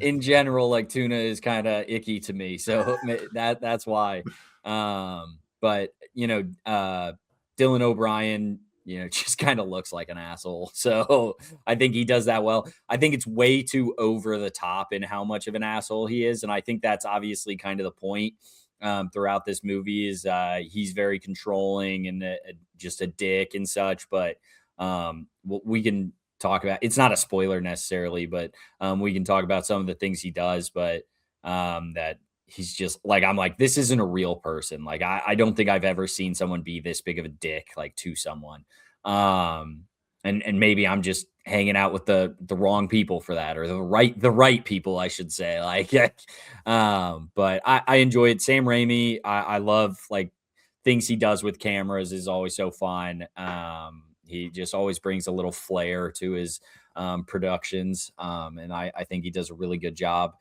In general, like tuna is kind of icky to me, so that's why. But Dylan O'Brien, just kind of looks like an asshole. So I think he does that well. I think it's way too over the top in how much of an asshole he is, and I think that's obviously kind of the point. Throughout this movie is he's very controlling and just a dick and such, but we can talk about, it's not a spoiler necessarily, but we can talk about some of the things he does, but that he's just like, I'm like, this isn't a real person. Like, I don't think I've ever seen someone be this big of a dick, like to someone. And maybe I'm just hanging out with the wrong people for that, or the right people, I should say. Like, but I enjoy it. Sam Raimi, I love like things he does with cameras is always so fun. He just always brings a little flair to his productions, and I think he does a really good job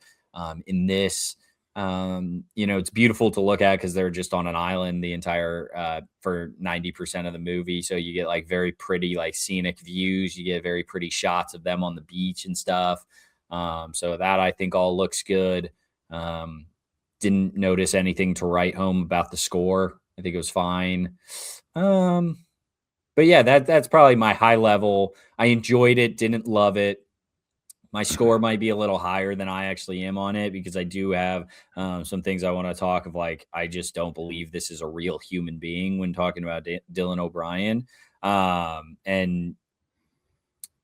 in this. It's beautiful to look at because they're just on an island the entire for 90% of the movie. So you get like very pretty, like scenic views. You get very pretty shots of them on the beach and stuff. So that I think all looks good. Didn't notice anything to write home about the score. I think it was fine. But yeah, that's probably my high level. I enjoyed it. Didn't love it. My score might be a little higher than I actually am on it, because I do have some things I want to talk of. Like, I just don't believe this is a real human being when talking about Dylan O'Brien. And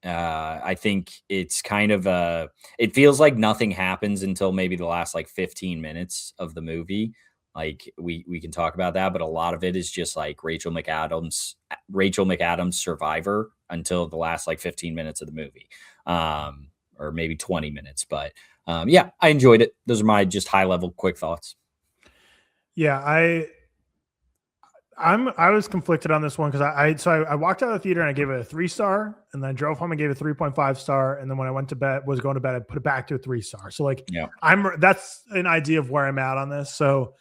I think it's kind of it feels like nothing happens until maybe the last like 15 minutes of the movie. Like we can talk about that, but a lot of it is just like Rachel McAdams Survivor until the last like 15 minutes of the movie. Or maybe 20 minutes. But yeah, I enjoyed it. Those are my just high level quick thoughts. Yeah, I was conflicted on this one because I walked out of the theater and I gave it a 3-star, and then I drove home and gave it 3.5 star, and then when I went to bed, was going to bed, I put it back to a 3-star. So like, yeah, that's an idea of where I'm at on this. So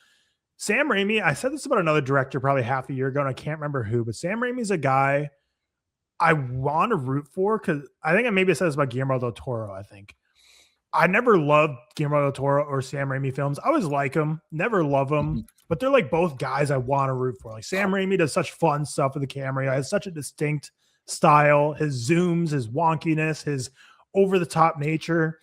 Sam Raimi, I said this about another director probably half a year ago, and I can't remember who, but Sam Raimi's a guy I want to root for because I think maybe I said this about Guillermo del Toro. I think I never loved Guillermo del Toro or Sam Raimi films. I always like them, never love them, but they're like both guys I want to root for. Like Sam Raimi does such fun stuff with the camera. He has such a distinct style, his zooms, his wonkiness, his over the top nature.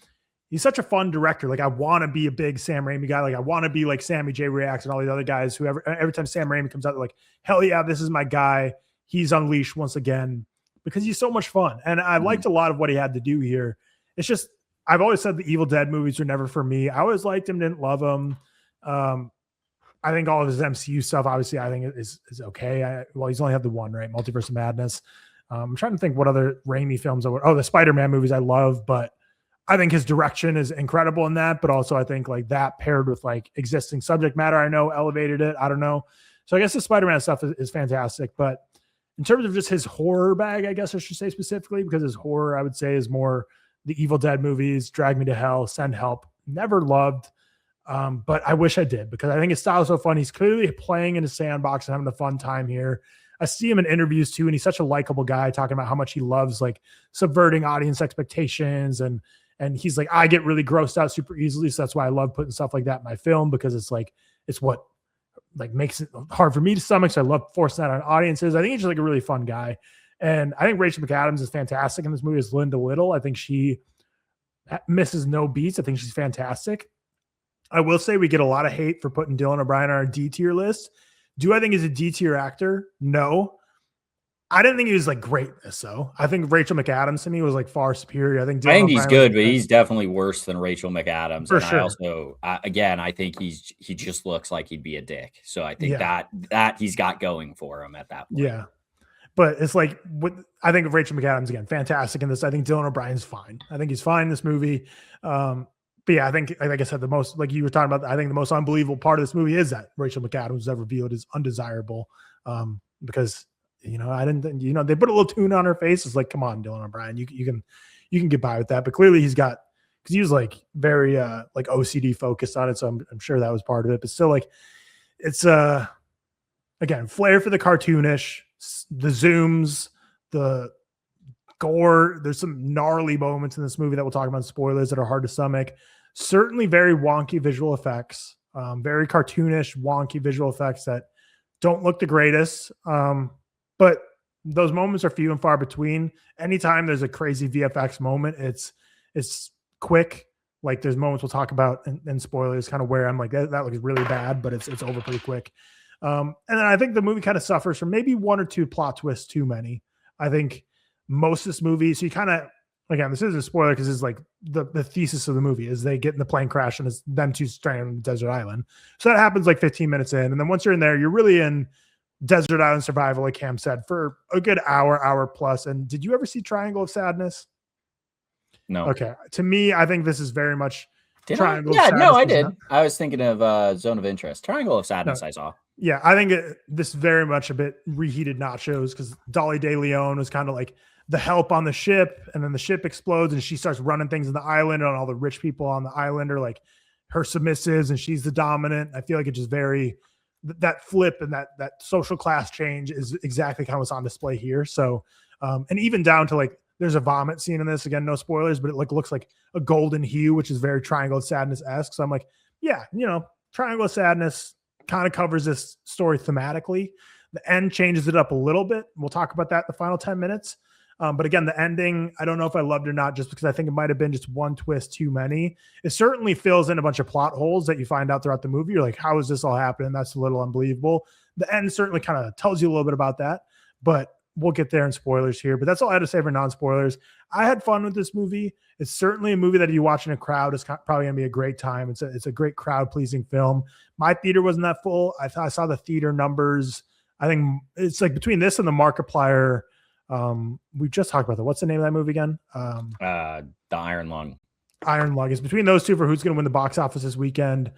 He's such a fun director. Like I want to be a big Sam Raimi guy. Like I want to be like Sammy J Reacts and all these other guys who every time Sam Raimi comes out, they're like, hell yeah, this is my guy. He's unleashed once again because he's so much fun. And I liked a lot of what he had to do here. It's just, I've always said the Evil Dead movies were never for me. I always liked him, didn't love him. I think all of his MCU stuff, obviously, I think is okay. He's only had the one, right? Multiverse of Madness. I'm trying to think what other Raimi films the Spider-Man movies I love, but I think his direction is incredible in that. But also I think like that paired with like existing subject matter, I know elevated it. I don't know. So I guess the Spider-Man stuff is fantastic, but in terms of just his horror bag, I guess I should say specifically, because his horror, I would say, is more the Evil Dead movies, Drag Me to Hell, Send Help. Never loved, but I wish I did because I think his style is so fun. He's clearly playing in a sandbox and having a fun time here. I see him in interviews too, and he's such a likable guy talking about how much he loves like subverting audience expectations. And he's like, I get really grossed out super easily. So that's why I love putting stuff like that in my film, because it's what like makes it hard for me to stomach. So I love forcing that on audiences. I think he's just like a really fun guy. And I think Rachel McAdams is fantastic in this movie as Linda Little. I think she misses no beats. I think she's fantastic. I will say we get a lot of hate for putting Dylan O'Brien on our D tier list. Do I think he's a D tier actor? No. I didn't think he was like great in this, though. I think Rachel McAdams to me was like far superior. I think he's good, but he's definitely worse than Rachel McAdams. For and sure. I also, I think he just looks like he'd be a dick. So I think that he's got going for him at that point. Yeah. But it's like, I think of Rachel McAdams again, fantastic in this. I think Dylan O'Brien's fine. I think he's fine in this movie. But yeah, I think, like I said, the most, like you were talking about, I think the most unbelievable part of this movie is that Rachel McAdams was ever revealed as undesirable. Because, they put a little tune on her face. It's like, come on, Dylan O'Brien, you can get by with that. But clearly because he was like very like OCD focused on it. So I'm sure that was part of it. But still, like, it's again, flair for the cartoonish, the zooms, the gore. There's some gnarly moments in this movie that we'll talk about in spoilers that are hard to stomach. Certainly very wonky visual effects, very cartoonish, wonky visual effects that don't look the greatest. But those moments are few and far between. Anytime there's a crazy VFX moment, it's quick. Like there's moments we'll talk about in spoilers, kind of where I'm like, that looks really bad, but it's over pretty quick. And then I think the movie kind of suffers from maybe one or two plot twists too many. I think most of this movie, so you kind of, again, this isn't a spoiler because it's like the thesis of the movie is they get in the plane crash and it's them two stranded on the desert island. So that happens like 15 minutes in. And then once you're in there, you're really in desert island survival, like Cam said, for a good hour plus. And did you ever see Triangle of Sadness? No. Okay. To me, I think this is very much Triangle of Sadness. No, I did. I was thinking of Zone of Interest. Triangle of Sadness, I saw. Yeah, I think this very much a bit reheated nachos because Dolly De Leon was kind of like the help on the ship, and then the ship explodes and she starts running things in the island, and all the rich people on the island are like her submissives and she's the dominant. I feel like it's just very that flip and that social class change is exactly kind of what's on display here. So, and even down to like there's a vomit scene in this. Again, no spoilers, but it looks like a golden hue, which is very Triangle of Sadness-esque. So I'm like, yeah, Triangle of Sadness kind of covers this story thematically. The end changes it up a little bit. We'll talk about that in the final 10 minutes. But again, the ending, I don't know if I loved it or not, just because I think it might have been just one twist too many. It certainly fills in a bunch of plot holes that you find out throughout the movie. You're like, how is this all happening? That's a little unbelievable. The end certainly kind of tells you a little bit about that, but we'll get there in spoilers here. But that's all I had to say for non-spoilers. I had fun with this movie. It's certainly a movie that if you watch in a crowd, it's probably going to be a great time. It's a great crowd-pleasing film. My theater wasn't that full. I saw the theater numbers. I think it's like between this and the Markiplier. We just talked about that. What's the name of that movie again? The Iron Lung. Iron Lung is between those two for who's going to win the box office this weekend.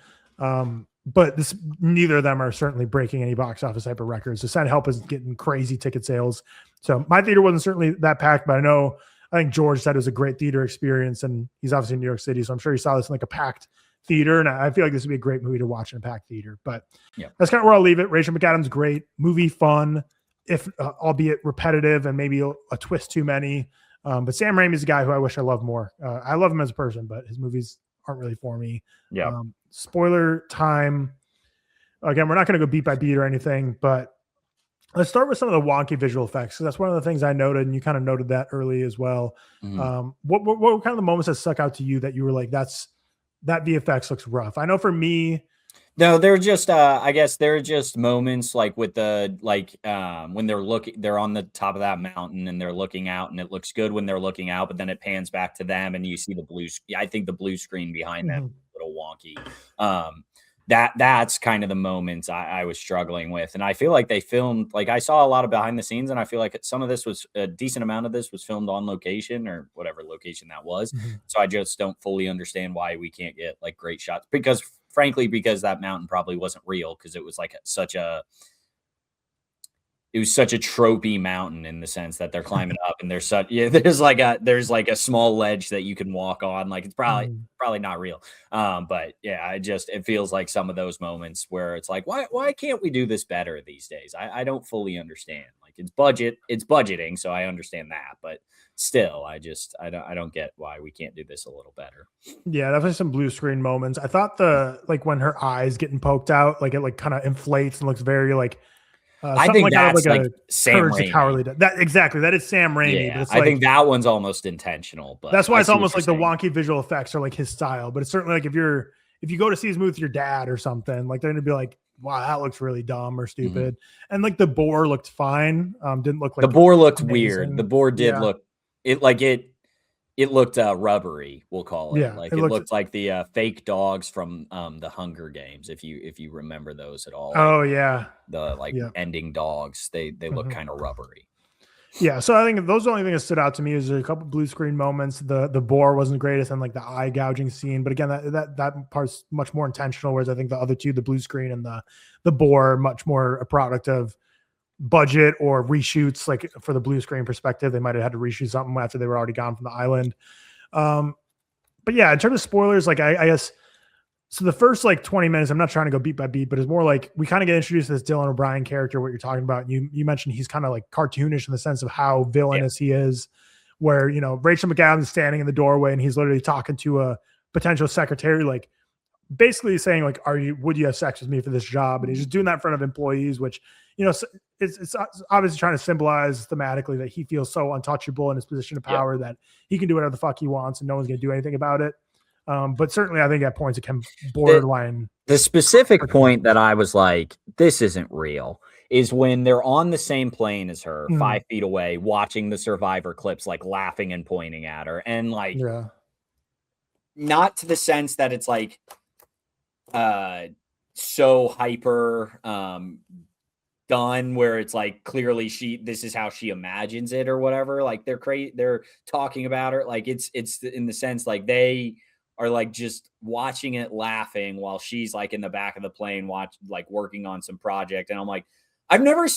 but neither of them are certainly breaking any box office type of records. So Send Help is getting crazy ticket sales. So my theater wasn't certainly that packed, but I think George said it was a great theater experience, and he's obviously in New York City, so I'm sure he saw this in like a packed theater, and I feel like this would be a great movie to watch in a packed theater. But that's kind of where I'll leave it. Rachel McAdams, great movie, fun, if albeit repetitive and maybe a twist too many. But Sam Raimi is a guy who I wish I loved more. I love him as a person, but his movies aren't really for me. Yeah. Spoiler time. Again, we're not going to go beat by beat or anything, but let's start with some of the wonky visual effects. So that's one of the things I noted, and you kind of noted that early as well. What were kind of the moments that stuck out to you that you were like, that VFX looks rough? I know for me, no, they're just I guess they're just moments like with the when they're on the top of that mountain and they're looking out, and it looks good when they're looking out, but then it pans back to them and you see the blue. I think the blue screen behind them is a little wonky. That's kind of the moments I was struggling with, and I feel like they filmed, like I saw a lot of behind the scenes, and I feel like some of this was a decent amount of this was filmed on location or whatever location that was. So I just don't fully understand why we can't get like great shots, because that mountain probably wasn't real, because it was like such a tropey mountain in the sense that they're climbing up, and there's like a small ledge that you can walk on. Like it's probably not real. But yeah, it feels like some of those moments where it's like, why can't we do this better these days? I don't fully understand. Like it's budgeting. So I understand that, but still, I don't get why we can't do this a little better. Yeah, definitely some blue screen moments. I thought when her eyes getting poked out, like it like kind of inflates and looks very like, I think that's like Sam Raimi. That is Sam Raimi. Yeah, but I think that one's almost intentional. But that's why it's almost like the wonky visual effects are like his style. But it's certainly like if you go to see his movie with your dad or something, like they're gonna be like, wow, that looks really dumb or stupid. And like the boar looked fine. Didn't look like the boar looked weird. The boar did look it looked rubbery, we'll call it. Like it looked like the fake dogs from the Hunger Games, if you remember those at all. Oh yeah. The ending dogs, they look kind of rubbery. Yeah, so I think those are the only thing that stood out to me is a couple blue screen moments. The boar wasn't the greatest, and like the eye gouging scene. But again, that part's much more intentional, whereas I think the other two, the blue screen and the boar, are much more a product of budget or reshoots. Like for the blue screen perspective, they might have had to reshoot something after they were already gone from the island. But yeah, in terms of spoilers, like I guess so the first like 20 minutes, I'm not trying to go beat by beat, but it's more like we kind of get introduced to this Dylan O'Brien character, what you're talking about. And you mentioned he's kind of like cartoonish in the sense of how villainous he is, where, you know, Rachel McAdams is standing in the doorway and he's literally talking to a potential secretary, like basically saying like, would you have sex with me for this job? And he's just doing that in front of employees, which, you know, it's obviously trying to symbolize thematically that he feels so untouchable in his position of power that he can do whatever the fuck he wants and no one's going to do anything about it. But certainly I think at points it can borderline. The specific point that I was like, this isn't real, is when they're on the same plane as her, 5 feet away, watching the Survivor clips, like laughing and pointing at her. And like, not to the sense that it's like so hyper done where it's like clearly this is how she imagines it or whatever. Like they're talking about her. Like it's in the sense like they are like just watching it laughing while she's like in the back of the plane working on some project. And I'm like, I've never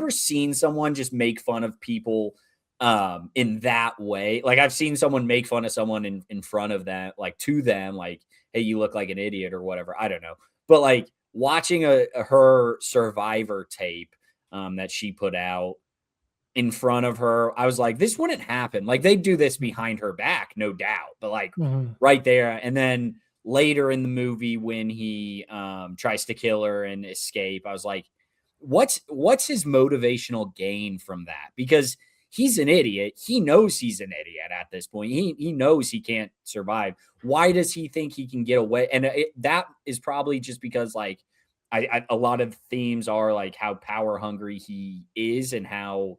seen someone just make fun of people in that way. Like I've seen someone make fun of someone in front of them, like to them, like, hey, you look like an idiot or whatever. I don't know. But like watching her Survivor tape that she put out in front of her, I was like, this wouldn't happen. Like they do this behind her back, no doubt, but like right there. And then later in the movie, when he tries to kill her and escape, I was like, what's his motivational gain from that? Because he's an idiot. He knows he's an idiot at this point. He knows he can't survive. Why does he think he can get away? And that is probably just because like a lot of themes are like how power hungry he is and how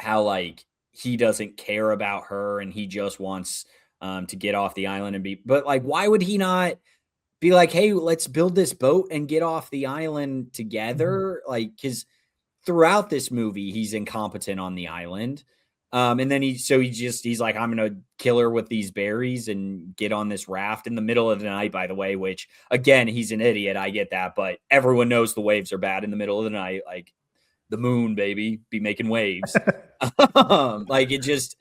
like he doesn't care about her and he just wants to get off the island and but like, why would he not be like, hey, let's build this boat and get off the island together? Like, cause throughout this movie, he's incompetent on the island. And then he's like, I'm going to kill her with these berries and get on this raft in the middle of the night, by the way, which again, he's an idiot. I get that, but everyone knows the waves are bad in the middle of the night. Like the moon, baby, be making waves. Like it just,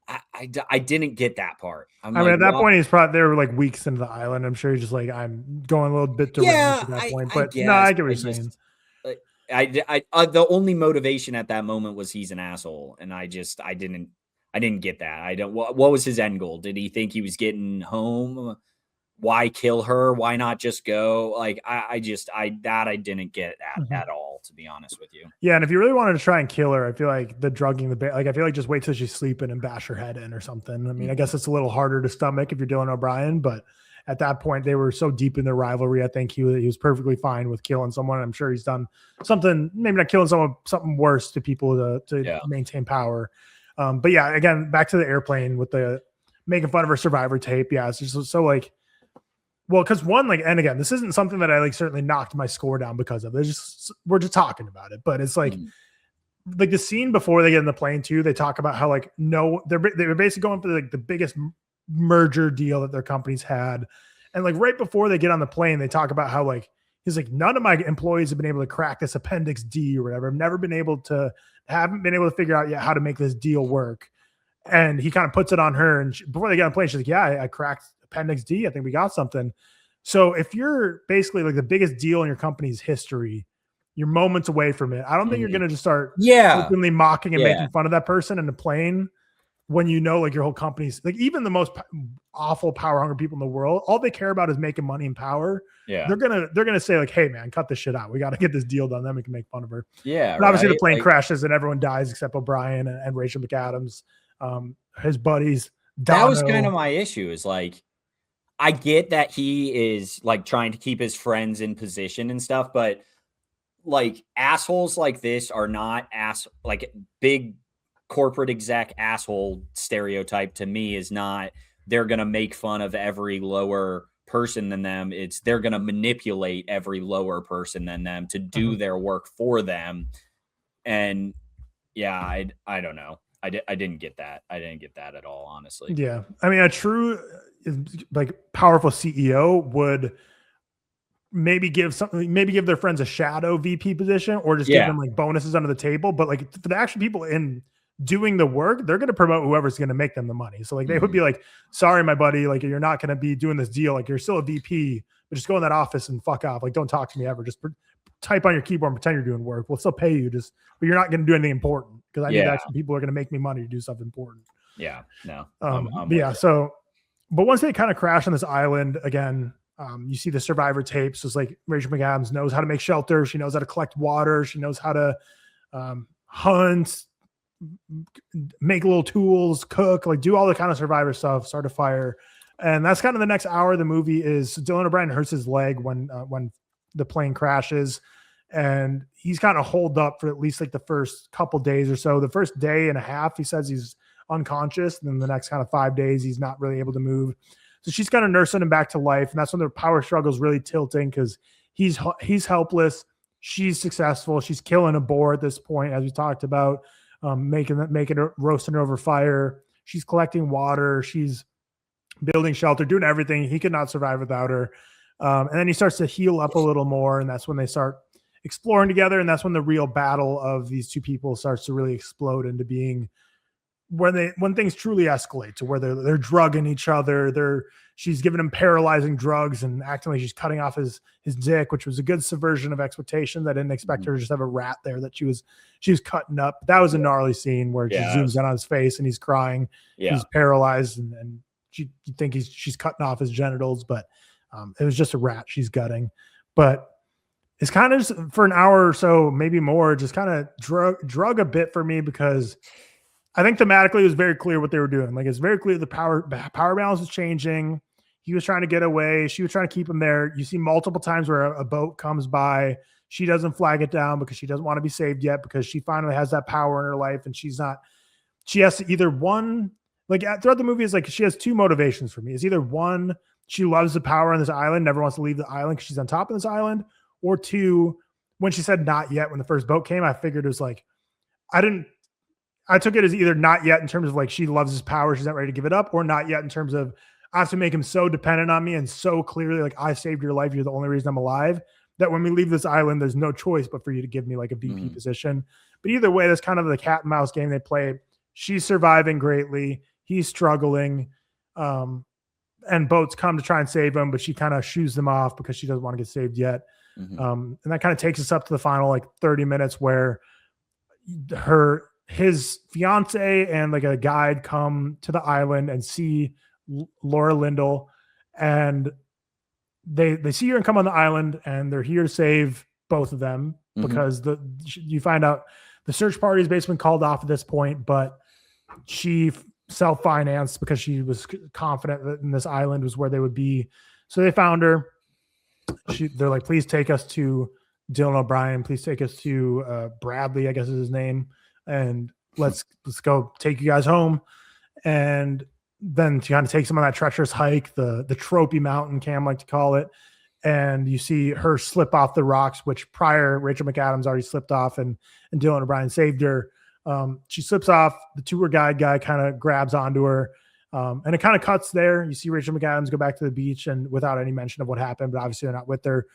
I didn't get that part. At that point, he's probably, they were like weeks into the island. I'm sure he's just like, I'm going a little bit deranged at that point. But no, I get what you're saying. The only motivation at that moment was he's an asshole, and I didn't get that. What was his end goal? Did he think he was getting home? Why kill her? Why not just go? Like I didn't get at all, to be honest with you. Yeah, and if you really wanted to try and kill her, I feel like the drugging I feel like just wait till she's sleeping and bash her head in or something. I mean, I guess it's a little harder to stomach if you're Dylan O'Brien, but at that point they were so deep in their rivalry. I think he was perfectly fine with killing someone. I'm sure he's done something, maybe not killing someone, something worse to people to maintain power. But yeah, again, back to the airplane with the making fun of her survivor tape. Yeah, it's just so like, well, because one, like, and again, this isn't something that I like certainly knocked my score down because of. We're just talking about it, but it's like the scene before they get in the plane too. They talk about how like they're basically going for like the biggest merger deal that their company's had, and like right before they get on the plane, they talk about how like he's like, none of my employees have been able to crack this Appendix D or whatever. Haven't been able to figure out yet how to make this deal work. And he kind of puts it on her, and before they get on the plane, she's like, yeah, I cracked Appendix D. I think we got something. So if you're basically like the biggest deal in your company's history, you're moments away from it. I don't think you're going to just start openly mocking and making fun of that person in the plane when you know like your whole company's like, even the most awful power hungry people in the world, all they care about is making money and power. Yeah, they're gonna say like, hey man, cut this shit out. We got to get this deal done. Then we can make fun of her. Yeah, and obviously the plane crashes and everyone dies except O'Brien and Rachel McAdams. His buddies. Dono. That was kind of my issue. Is like, I get that he is like trying to keep his friends in position and stuff, but like assholes like this are not like big corporate exec asshole stereotype to me is not they're going to make fun of every lower person than them. It's they're going to manipulate every lower person than them to do their work for them. And yeah, I don't know. I didn't get that. I didn't get that at all, honestly. Yeah. I mean, a true like powerful CEO would maybe give their friends a shadow VP position or just give them like bonuses under the table. But like for the actual people in doing the work, they're going to promote whoever's going to make them the money. So like they would be like, sorry, my buddy, like you're not going to be doing this deal. Like you're still a VP, but just go in that office and fuck off. Like don't talk to me ever. Just type on your keyboard and pretend you're doing work. We'll still pay you, but you're not going to do anything important because I need actually people are going to make me money to do stuff important. Yeah, no. But once they kind of crash on this island again, you see the survivor tapes. It's like Rachel McAdams knows how to make shelter. She knows how to collect water. She knows how to hunt, make little tools, cook, like do all the kind of survivor stuff, start a fire. And that's kind of the next hour of the movie is Dylan O'Brien hurts his leg when the plane crashes, and he's kind of holed up for at least like the first couple days or so. The first day and a half, he says he's unconscious. And then the next kind of 5 days, he's not really able to move. So she's kind of nursing him back to life. And that's when their power struggle is really tilting because he's helpless. She's successful. She's killing a boar at this point, as we talked about, making it roasting her over fire. She's collecting water. She's building shelter, doing everything. He could not survive without her. And then he starts to heal up a little more. And that's when they start exploring together. And that's when the real battle of these two people starts to really explode into being when things truly escalate to where they're drugging each other. She's giving him paralyzing drugs and acting like she's cutting off his dick, which was a good subversion of expectations. I didn't expect her to just have a rat there that she was cutting up. That was a gnarly scene where she zooms in on his face and he's crying. Yeah. He's paralyzed and you think she's cutting off his genitals, but it was just a rat she's gutting. But it's kind of just for an hour or so, maybe more, just kind of drug a bit for me because I think thematically it was very clear what they were doing. Like it's very clear the power balance was changing. He was trying to get away. She was trying to keep him there. You see multiple times where a boat comes by. She doesn't flag it down because she doesn't want to be saved yet because she finally has that power in her life and she has to either one, like throughout the movie is like she has two motivations for me. It's either one, she loves the power on this island, never wants to leave the island because she's on top of this island, or two, when she said not yet when the first boat came, I figured it was like, I took it as either not yet in terms of like she loves his power, she's not ready to give it up, or not yet in terms of I have to make him so dependent on me and so clearly like I saved your life, you're the only reason I'm alive, that when we leave this island, there's no choice but for you to give me like a VP position. But either way, that's kind of the cat and mouse game they play. She's surviving greatly. He's struggling. And boats come to try and save him, but she kind of shoos them off because she doesn't want to get saved yet. And that kind of takes us up to the final like 30 minutes where his fiance and like a guide come to the island and see Laura Lindell, and they see her and come on the island, and they're here to save both of them because you find out the search party has basically been called off at this point, but she self-financed because she was confident that in this island was where they would be. So they found her. They're like, please take us to Dylan O'Brien. Please take us to Bradley, I guess is his name. And let's go take you guys home. And then she kind of takes them on that treacherous hike, the tropey mountain, Cam like to call it. And you see her slip off the rocks, which prior Rachel McAdams already slipped off and Dylan O'Brien saved her. She slips off. The tour guide guy kind of grabs onto her. And it kind of cuts there. You see Rachel McAdams go back to the beach and without any mention of what happened, but obviously they're not with her.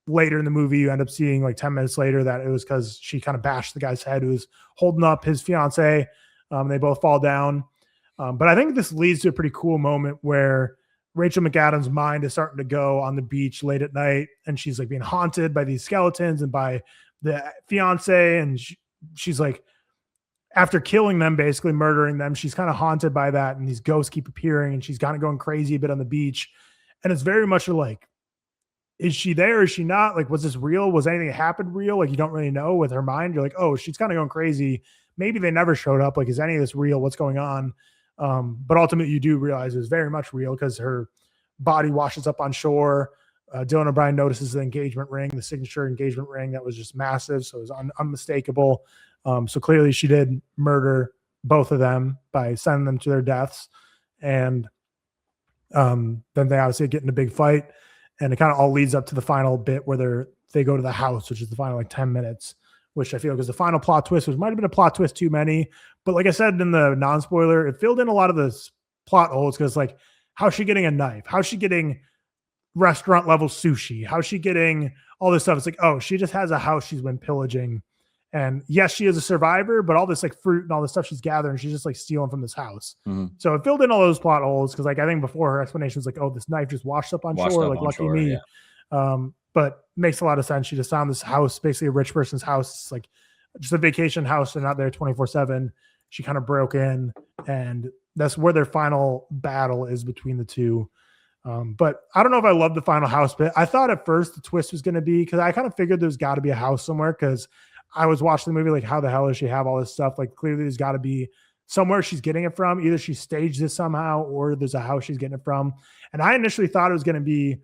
Later in the movie, you end up seeing like 10 minutes later that it was because she kind of bashed the guy's head who was holding up his fiance. They both fall down. But I think this leads to a pretty cool moment where Rachel McAdams' mind is starting to go on the beach late at night. And she's like being haunted by these skeletons and by the fiance. And she's like, after killing them, basically murdering them, she's kind of haunted by that. And these ghosts keep appearing and she's kind of going crazy a bit on the beach. And it's very much like, is she there? Is she not? Like, was this real? Was anything that happened real? Like, you don't really know with her mind. You're like, oh, she's kind of going crazy. Maybe they never showed up. Like, is any of this real? What's going on? But ultimately you do realize it was very much real because her body washes up on shore. Dylan O'Brien notices the engagement ring, the signature engagement ring that was just massive. So it was unmistakable. So clearly she did murder both of them by sending them to their deaths. And then they obviously get in a big fight, and it kind of all leads up to the final bit where they go to the house, which is the final like 10 minutes, which I feel like is the final plot twist, which might have been a plot twist too many. But like I said in the non-spoiler, it filled in a lot of the plot holes because like, how's she getting a knife? How's she getting restaurant level sushi? How's she getting all this stuff? It's like, oh, she just has a house she's been pillaging. And yes, she is a survivor, but all this like fruit and all this stuff she's gathering, she's just like stealing from this house. So it filled in all those plot holes because like I think before her explanation was like, oh, this knife just washed up on shore, like lucky me. Yeah. But makes a lot of sense. She just found this house, basically a rich person's house. It's like just a vacation house. They're not there 24/7. She kind of broke in, and that's where their final battle is between the two. But I don't know if I love the final house bit. I thought at first the twist was going to be, because I kind of figured there's got to be a house somewhere, because I was watching the movie like, how the hell does she have all this stuff? Like, clearly there's got to be somewhere she's getting it from. Either she staged this somehow or there's a house she's getting it from. And I initially thought it was going to be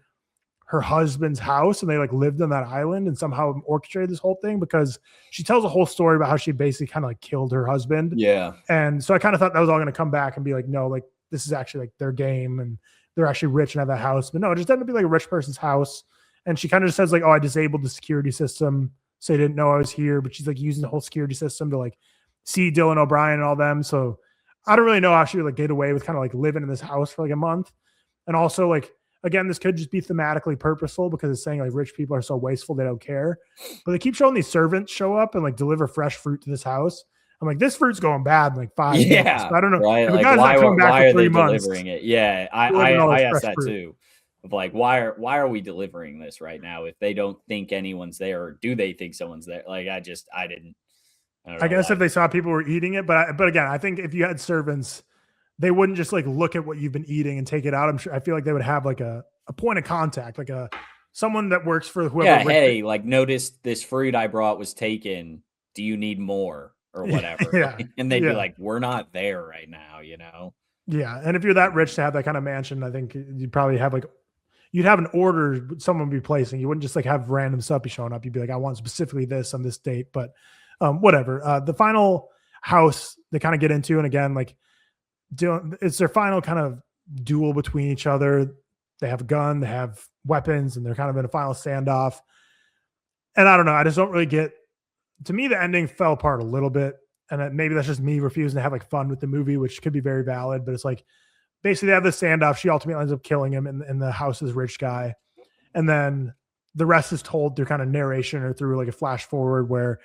her husband's house and they like lived on that island and somehow orchestrated this whole thing, because she tells a whole story about how she basically kind of like killed her husband. Yeah. And so I kind of thought that was all going to come back and be like, no, like this is actually like their game and they're actually rich and have that house. But no, it just ended up being like a rich person's house. And she kind of just says like, oh, I disabled the security system, so they didn't know I was here. But she's like using the whole security system to like see Dylan O'Brien and all them. So I don't really know how she would like get away with kind of like living in this house for like a month. And also like, again, this could just be thematically purposeful because it's saying like rich people are so wasteful they don't care. But they keep showing these servants show up and like deliver fresh fruit to this house. I'm like, this fruit's going bad in like 5 months. I don't know. Right? If like, the guy's not coming back for 3 months, delivering it? Yeah, I asked that fruit too. Of like, why are we delivering this right now if they don't think anyone's there, or do they think someone's there? Like, I guess if they saw people were eating it, but again, I think if you had servants, they wouldn't just like look at what you've been eating and take it out. I feel like they would have like a point of contact, like someone that works for whoever. Yeah, hey, like, noticed this fruit I brought was taken. Do you need more or whatever? Yeah. And they'd be like, we're not there right now, you know? Yeah. And if you're that rich to have that kind of mansion, I think you'd probably have like, you'd have an order someone would be placing. You wouldn't just like have random stuff be showing up. You'd be like, I want specifically this on this date, but whatever. The final house they kind of get into, and again, like it's their final kind of duel between each other. They have a gun, they have weapons, and they're kind of in a final standoff. And I don't know. I just don't really get, to me, the ending fell apart a little bit. and maybe that's just me refusing to have like fun with the movie, which could be very valid, but it's like basically they have this standoff. She ultimately ends up killing him in the house's rich guy. And then the rest is told through kind of narration or through like a flash forward where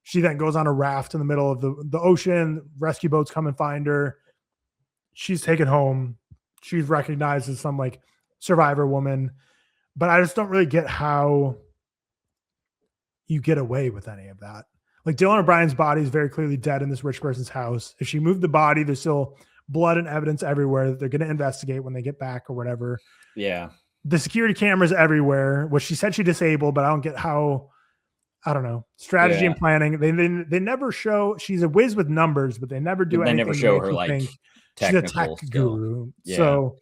she then goes on a raft in the middle of the ocean. Rescue boats come and find her. She's taken home. She's recognized as some like survivor woman. But I just don't really get how you get away with any of that. Like Dylan O'Brien's body is very clearly dead in this rich person's house. If she moved the body, there's still blood and evidence everywhere that they're going to investigate when they get back or whatever. Yeah. The security cameras everywhere, which she said she disabled, but I don't get how, I don't know, strategy and planning. They never show, she's a whiz with numbers, but they never do anything. They never show her like she's a tech guru. Yeah. So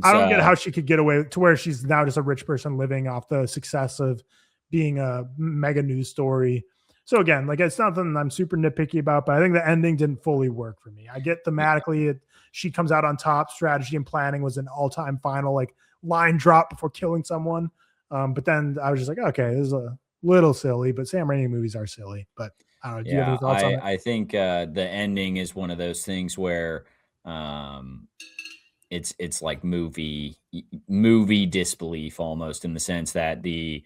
I don't get how she could get away to where she's now just a rich person living off the success of being a mega news story. So again, like it's nothing I'm super nitpicky about, but I think the ending didn't fully work for me. I get thematically she comes out on top. Strategy and planning was an all-time final, like line drop before killing someone. But then I was just like, okay, this is a little silly, but Sam Raimi movies are silly. But I don't know. Do you have any thoughts on it? I think the ending is one of those things where it's like movie disbelief almost, in the sense that the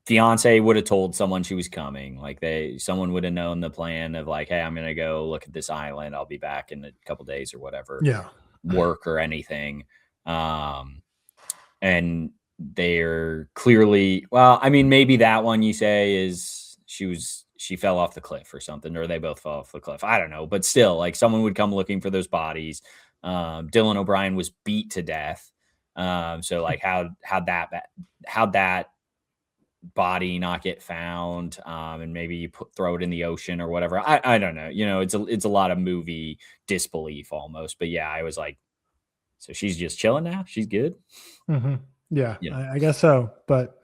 fiance would have told someone she was coming. Like someone would have known the plan of like, hey, I'm going to go look at this island. I'll be back in a couple days or whatever. Yeah. Work or anything. And they're clearly, well, I mean, maybe that one you say is she fell off the cliff or something, or they both fell off the cliff. I don't know, but still, like someone would come looking for those bodies. Dylan O'Brien was beat to death. So like how'd that body not get found, and maybe you throw it in the ocean or whatever. I don't know. You know, it's a lot of movie disbelief almost. But yeah, I was like, so she's just chilling now. She's good. Mm-hmm. Yeah, I guess so. But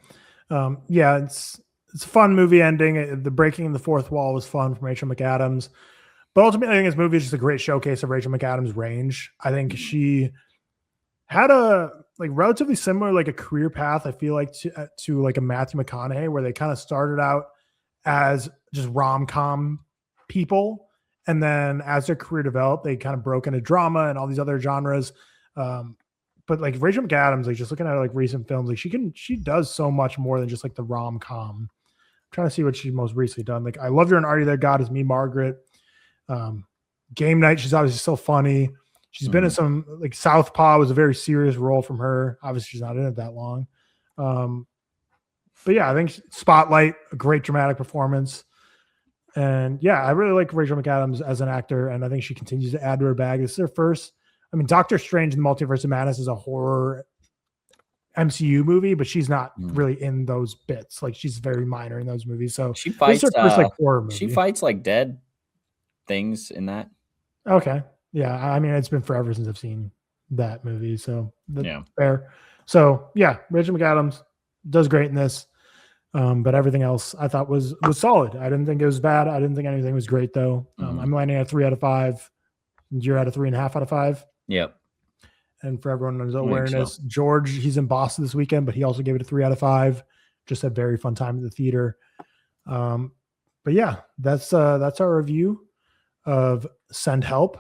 yeah, it's a fun movie ending. The breaking the fourth wall was fun from Rachel McAdams. But ultimately, I think this movie is just a great showcase of Rachel McAdams' range. I think she had a like relatively similar like a career path, I feel like, to like a Matthew McConaughey, where they kind of started out as just rom-com people, and then as their career developed, they kind of broke into drama and all these other genres. But like Rachel McAdams, like just looking at her, like recent films, like she does so much more than just like the rom-com. I'm trying to see what she's most recently done. Like I Loved Her and Are You There God Is Me, Margaret. Game Night, she's obviously still funny. She's been in some, like Southpaw was a very serious role from her. Obviously, she's not in it that long. But yeah, I think Spotlight, a great dramatic performance. And yeah, I really like Rachel McAdams as an actor, and I think she continues to add to her bag. This is her first. I mean, Doctor Strange and the Multiverse of Madness is a horror MCU movie, but she's not really in those bits. Like she's very minor in those movies. So she fights this is her first like horror movie. She fights like dead things in that. Okay. Yeah, I mean, it's been forever since I've seen that movie, so that's fair. So yeah, Rachel McAdams does great in this, but everything else I thought was solid. I didn't think it was bad. I didn't think anything was great though. I'm landing at 3 out of 5. You're at a 3.5 out of 5. Yep. And for everyone's awareness, so. George, he's in Boston this weekend, but he also gave it a 3 out of 5. Just had very fun time at the theater. But yeah, that's our review of Send Help.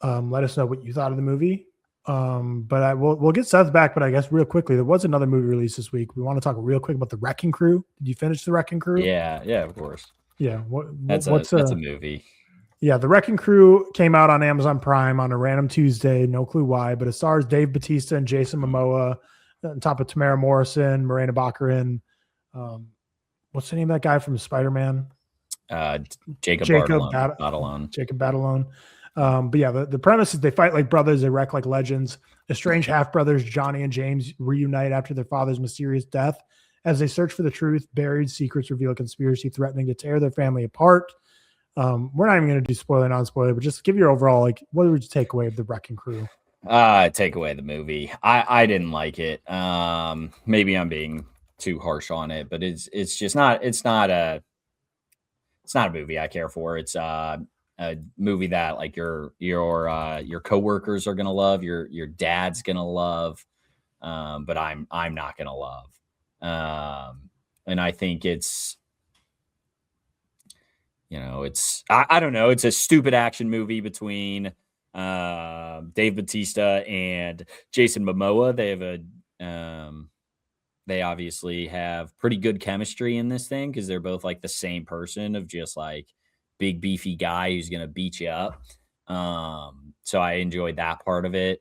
Let us know what you thought of the movie. But we'll get Seth back, but I guess real quickly, there was another movie released this week. We want to talk real quick about The Wrecking Crew. Did you finish The Wrecking Crew? Yeah, of course. Yeah. That's a movie. Yeah, The Wrecking Crew came out on Amazon Prime on a random Tuesday. No clue why, but it stars Dave Bautista and Jason Momoa on top of Tamara Morrison, Morena Baccarin. What's the name of that guy from Spider-Man? Jacob Batalon. Jacob Batalon. But yeah, the premise is they fight like brothers, they wreck like legends. Estranged half-brothers Johnny and James reunite after their father's mysterious death. As they search for the truth, buried secrets reveal a conspiracy threatening to tear their family apart. We're not even going to do spoiler, non-spoiler, but just give your overall, like, what would you take away of The Wrecking Crew? Take away the movie. I didn't like it. Maybe I'm being too harsh on it, but it's just not a movie I care for. It's a movie that like your coworkers are gonna love, your dad's gonna love, but I'm not gonna love. And I think it's it's I don't know. It's a stupid action movie between Dave Bautista and Jason Momoa. They obviously have pretty good chemistry in this thing because they're both like the same person of just like big beefy guy who's gonna beat you up. So I enjoyed that part of it.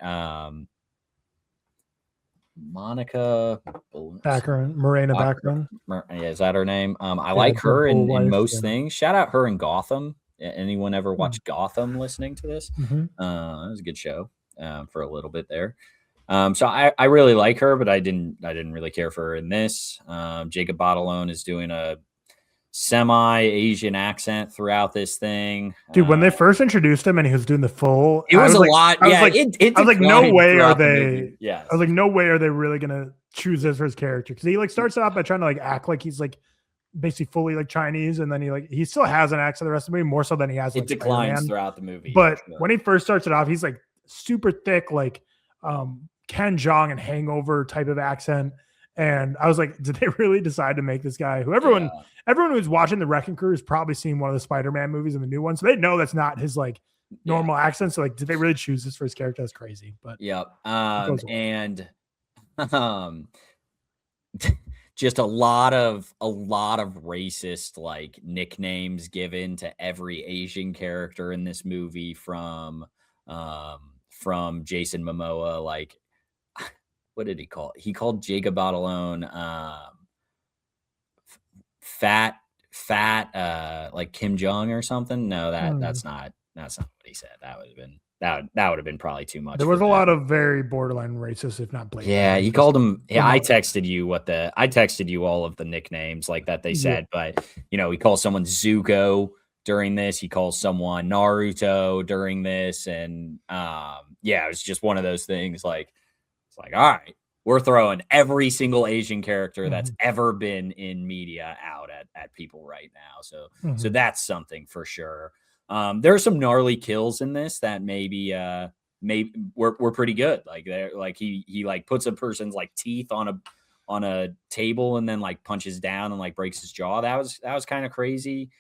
Monica Morena Baccarin. Is that her name? I like her in most things. Shout out her in Gotham. Anyone ever watched Gotham listening to this? That was a good show for a little bit there. So I really like her, but I didn't really care for her in this. Jacob Batalon is doing a semi-Asian accent throughout this thing. Dude, when they first introduced him and he was doing the full, it was a lot. Yeah, I was like, no way are they? Yeah, I was like, no way are they really gonna choose this for his character? Because he like starts out by trying to like act like he's like basically fully like Chinese, and then he still has an accent the rest of the movie, more so than he has. It declines throughout the movie, but when he first starts it off, he's like super thick, like Ken Jeong and Hangover type of accent. And I was like, did they really decide to make this guy who everyone who's watching the Wrecking Crew has probably seen one of the Spider-Man movies and the new one. So they know that's not his like normal accent. So like, did they really choose this for his character? That's crazy. But just a lot of racist like nicknames given to every Asian character in this movie from Jason Momoa. Like, what did he call it? He called Jacob Batalon fat like Kim Jong or something. No, that's not what he said. That would have been probably too much. There was a lot of very borderline racist, if not blatant. Yeah, he called him. Yeah, I texted you all of the nicknames like that they said, but he calls someone Zuko during this. He calls someone Naruto during this, and it was just one of those things. Like, it's like, all right, we're throwing every single Asian character that's ever been in media out at people right now. So that's something for sure. There are some gnarly kills in this that maybe were pretty good. Like he like puts a person's like teeth on a table and then like punches down and like breaks his jaw. That was kind of crazy.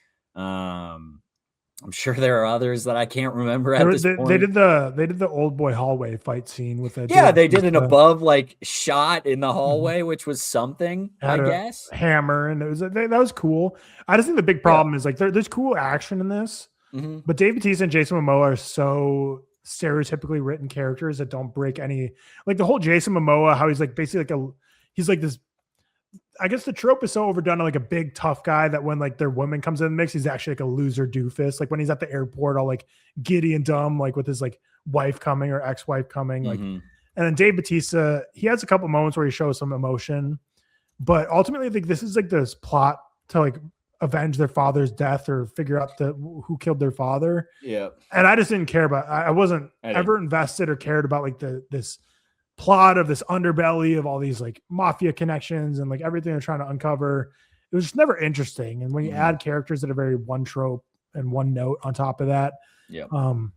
I'm sure there are others that I can't remember at this point. They did the old boy hallway fight scene with it. Yeah, they did an above like shot in the hallway, which was something, I guess. Hammer, and that was cool. I just think the big problem is like there's cool action in this, but Dave Bautista and Jason Momoa are so stereotypically written characters that don't break any. Like the whole Jason Momoa, how he's like basically he's like this. I guess the trope is so overdone on like a big tough guy that when like their woman comes in the mix, he's actually like a loser doofus. Like when he's at the airport, all like giddy and dumb, like with his like wife coming or ex-wife coming. Like, and then Dave Bautista, he has a couple moments where he shows some emotion, but ultimately I think this is like this plot to like avenge their father's death or figure out who killed their father. Yeah. And I just didn't care about, I wasn't ever invested or cared about like this plot of this underbelly of all these like mafia connections and like everything they're trying to uncover. It was just never interesting. And when you add characters that are very one trope and one note on top of that, I don't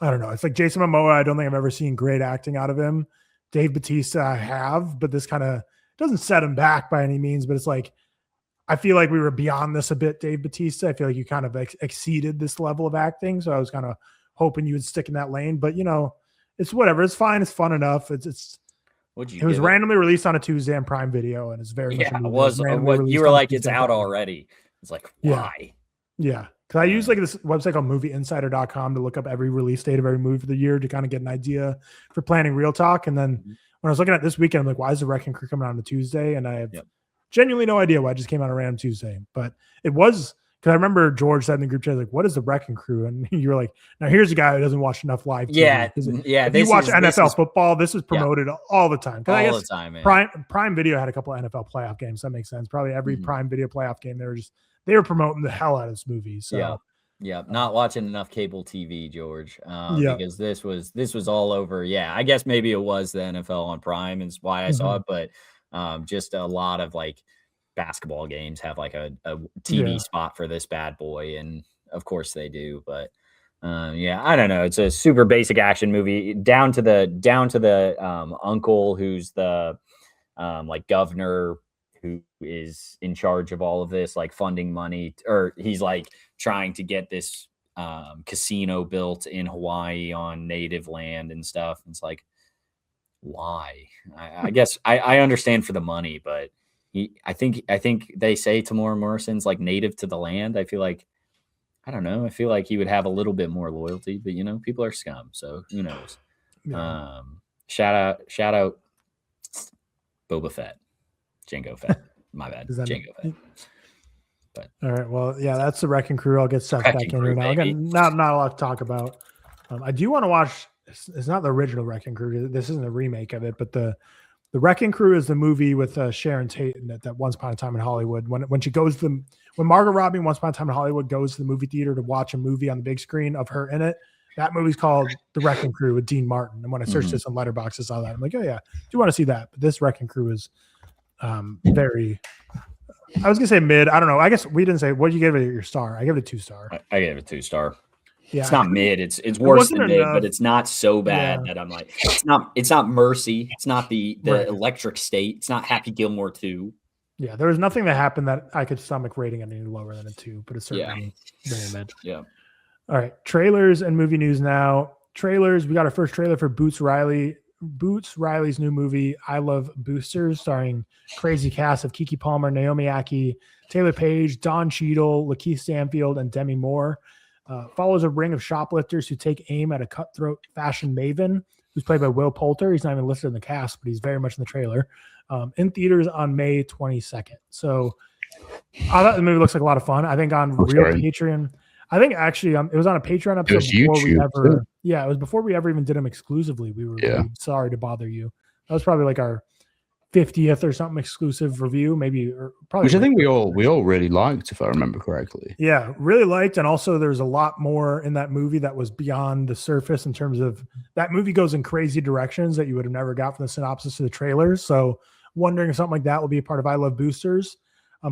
know. It's like Jason Momoa. I don't think I've ever seen great acting out of him. Dave Bautista, I have, but this kind of doesn't set him back by any means. But it's like I feel like we were beyond this a bit, Dave Bautista. I feel like you kind of exceeded this level of acting, so I was kind of hoping you would stick in that lane. But it's whatever. It's fine. It's fun enough. It was randomly released on a Tuesday on Prime Video, and it's very much. It was. You were like, it's out already. It's like, why? Yeah. Because I use like this website called movieinsider.com to look up every release date of every movie for the year to kind of get an idea for planning ReelTok. And then when I was looking at this weekend, I'm like, why is the Wrecking Crew coming out on a Tuesday? And I have genuinely no idea why it just came out on a random Tuesday. But it was. Because I remember George said in the group chat, like, what is the Wrecking Crew? And you were like, now here's a guy who doesn't watch enough live TV. If you watch NFL football, this is promoted all the time. All the time, man. Prime Video had a couple of NFL playoff games. That makes sense. Probably every Prime Video playoff game, they were promoting the hell out of this movie. So not watching enough cable TV, George. Because this was all over. Yeah, I guess maybe it was the NFL on Prime is why I saw it, but just a lot of like basketball games have like a TV spot for this bad boy, and of course they do. But I don't know. It's a super basic action movie down to the uncle who's the like governor who is in charge of all of this, like funding money, or he's like trying to get this casino built in Hawaii on native land and stuff. And it's like, why? I guess I understand for the money, but I think they say Tamora Morrison's like native to the land. I feel like, I don't know. I feel like he would have a little bit more loyalty, but you know, people are scum, so who knows? Yeah. Shout out Boba Fett, Jango Fett. My bad, Jango Fett. But all right, well, yeah, that's the Wrecking Crew. I'll get Seth back in here now. Again, not a lot to talk about. I do want to watch. It's not the original Wrecking Crew. This isn't a remake of it, but the Wrecking Crew is the movie with Sharon Tate in it, that Once Upon a Time in Hollywood. When she goes to when Margot Robbie Once Upon a Time in Hollywood goes to the movie theater to watch a movie on the big screen of her in it. That movie's called The Wrecking Crew with Dean Martin. And when I searched this on Letterboxd, I saw that. I'm like, oh yeah, I do want to see that. But this Wrecking Crew is very. I was gonna say mid. I don't know. I guess we didn't say what did you give it your star. I gave it a 2-star. I gave it a 2-star. Yeah, it's not mid. It's worse than mid, but it's not so bad that I'm like, it's not Mercy. It's not the Electric State. It's not Happy Gilmore 2. Yeah, there was nothing that happened that I could stomach rating any lower than a 2, but it's certainly very mid. Yeah. All right, trailers and movie news now. Trailers. We got our first trailer for Boots Riley's new movie, I Love Boosters, starring crazy cast of Keke Palmer, Naomi Ackie, Taylor Page, Don Cheadle, Lakeith Stanfield, and Demi Moore. Follows a ring of shoplifters who take aim at a cutthroat fashion maven who's played by Will Poulter. He's not even listed in the cast, but he's very much in the trailer. In theaters on May 22nd. So I thought the movie looks like a lot of fun. I think on Patreon. I think actually it was on a Patreon episode it was before we ever even did them exclusively. We were really sorry to bother you. That was probably like our 50th or something exclusive review, maybe, or probably. Which I think we all really liked, if I remember correctly. Yeah, really liked, and also there's a lot more in that movie that was beyond the surface in terms of that movie goes in crazy directions that you would have never got from the synopsis of the trailers. So, wondering if something like that will be a part of I Love Boosters.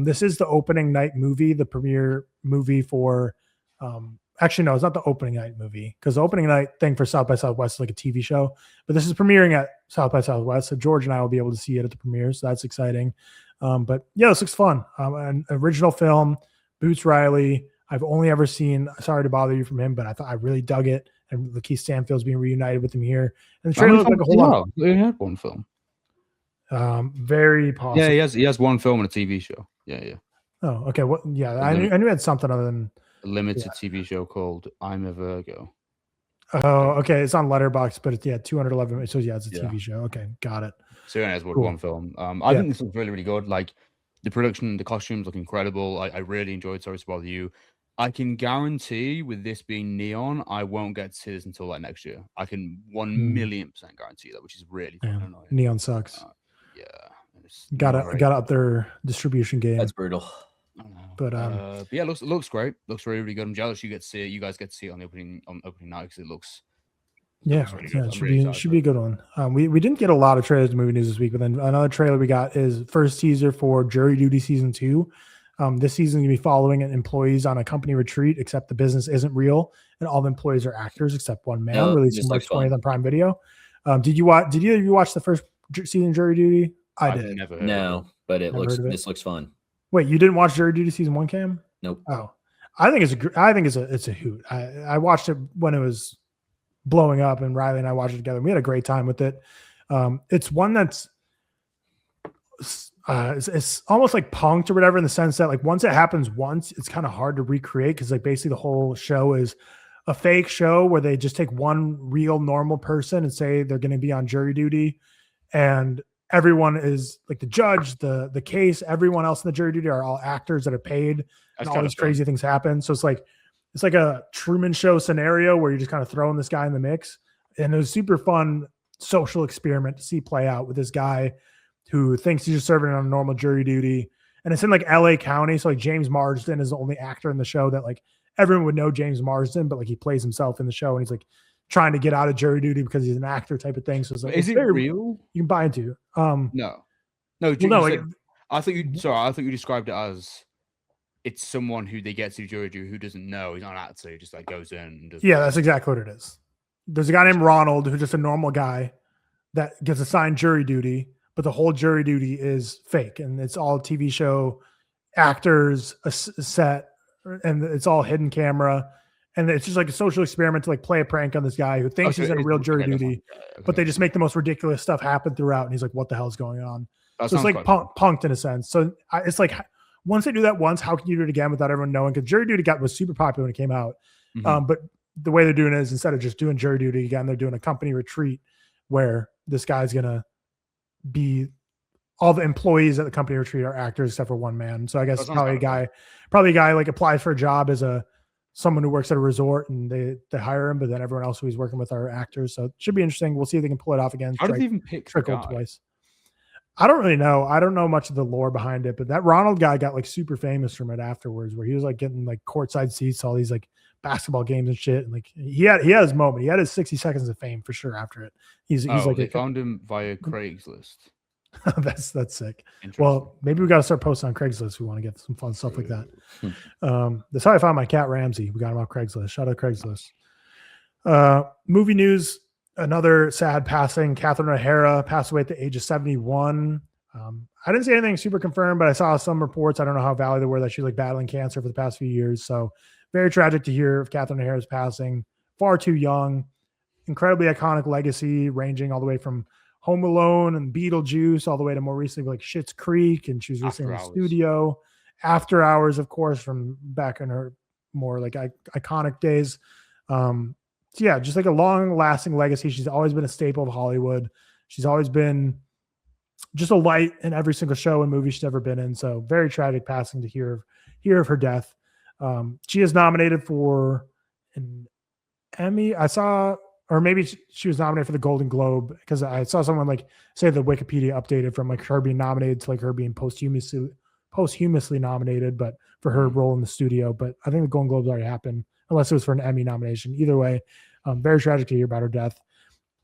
This is the opening night movie, the premiere movie for. Actually, no, it's not the opening night movie because the opening night thing for South by Southwest is like a TV show, but this is premiering at South by Southwest. So George and I will be able to see it at the premiere. So that's exciting. But yeah, this looks fun. An original film, Boots Riley. I've only ever seen Sorry to Bother You from him, but I really dug it. And Lakeith Stanfield's being reunited with him here. And the trailer looks like a whole lot. He had one film. Very possible. Yeah, he has one film and a TV show. Yeah. Oh, okay. What? Yeah, I knew he had something other than a limited TV show called I'm a Virgo. Oh, okay. It's on Letterboxd, but it's 211. So yeah, it's a TV show. Okay, got it. So he has one film. I think this looks really, really good. Like the production, the costumes look incredible. I really enjoyed Sorry to Bother You. I can guarantee with this being neon, I won't get to see this until like next year. I can 1,000,000% guarantee that, which is really annoying. Neon sucks. Got to up their distribution game. That's brutal. But yeah, looks great. Looks really, really good. I'm jealous you guys get to see it on the opening night because it looks. Really good. It should be a good one. We didn't get a lot of trailers to movie news this week, but then another trailer we got is first teaser for Jury Duty season 2. This season is gonna be following employees on a company retreat, except the business isn't real and all the employees are actors except one man. Released March 20th on Prime Video. Did you watch the first season of Jury Duty? I did. No, but this looks fun. Wait, you didn't watch Jury Duty season 1, Cam? Nope. Oh, I think it's a hoot. I watched it when it was blowing up, and Riley and I watched it together. We had a great time with it. It's one that's it's almost like punked or whatever in the sense that like once it happens once, it's kind of hard to recreate because like basically the whole show is a fake show where they just take one real normal person and say they're going to be on jury duty, and everyone is like the judge, the case, everyone else in the jury duty are all actors that are paid, and all these crazy things happen. So it's like a Truman Show scenario where you're just kind of throwing this guy in the mix. And it was super fun social experiment to see play out with this guy who thinks he's just serving on a normal jury duty. And it's in like LA County. So like James Marsden is the only actor in the show that like everyone would know James Marsden, but like he plays himself in the show and he's like trying to get out of jury duty because he's an actor type of thing. So it's like, is it real? You can buy into. No. I thought you described it as it's someone who they get to jury duty who doesn't know. He's not an actor. He just like goes in. And does that's exactly what it is. There's a guy named Ronald who's just a normal guy that gets assigned jury duty, but the whole jury duty is fake, and it's all TV show actors, a set, and it's all hidden camera. And it's just like a social experiment to like play a prank on this guy who thinks he's in a real jury duty, but they just make the most ridiculous stuff happen throughout. And he's like, what the hell is going on? So it's like punked in a sense. So it's like, once they do that once, how can you do it again without everyone knowing? Because jury duty was super popular when it came out. But the way they're doing it is instead of just doing jury duty again, they're doing a company retreat where this guy's going to be, all the employees at the company retreat are actors except for one man. So I guess probably a guy like applies for a job as someone who works at a resort, and they hire him, but then everyone else who he's working with are actors. So it should be interesting. We'll see if they can pull it off again. How did they even pick Trickled twice? I don't really know. I don't know much of the lore behind it, but that Ronald guy got like super famous from it afterwards, where he was like getting like courtside seats, all these like basketball games and shit. And like he had his moment. He had his 60 seconds of fame for sure after it. He's like they found him via Craigslist. That's sick. Well, maybe we got to start posting on Craigslist. We want to get some fun stuff like that. That's how I found my cat Ramsey. We got him off Craigslist. Shout out Craigslist. Movie news. Another sad passing. Catherine O'Hara passed away at the age of 71. I didn't see anything super confirmed, but I saw some reports. I don't know how valid they were that she was like battling cancer for the past few years. So very tragic to hear of Catherine O'Hara's passing. Far too young. Incredibly iconic legacy, ranging all the way from Home Alone and Beetlejuice, all the way to more recently like Schitt's Creek, and she was recently in the studio. After Hours, of course, from back in her more like iconic days. So yeah, just like a long-lasting legacy. She's always been a staple of Hollywood. She's always been just a light in every single show and movie she's ever been in. So very tragic passing to hear of her death. She is nominated for an Emmy. I saw. Or maybe she was nominated for the Golden Globe, because I saw someone like say the Wikipedia updated from like her being nominated to like her being posthumously nominated, but for her role in the studio. But I think the Golden Globes already happened, unless it was for an Emmy nomination. Either way, very tragic to hear about her death.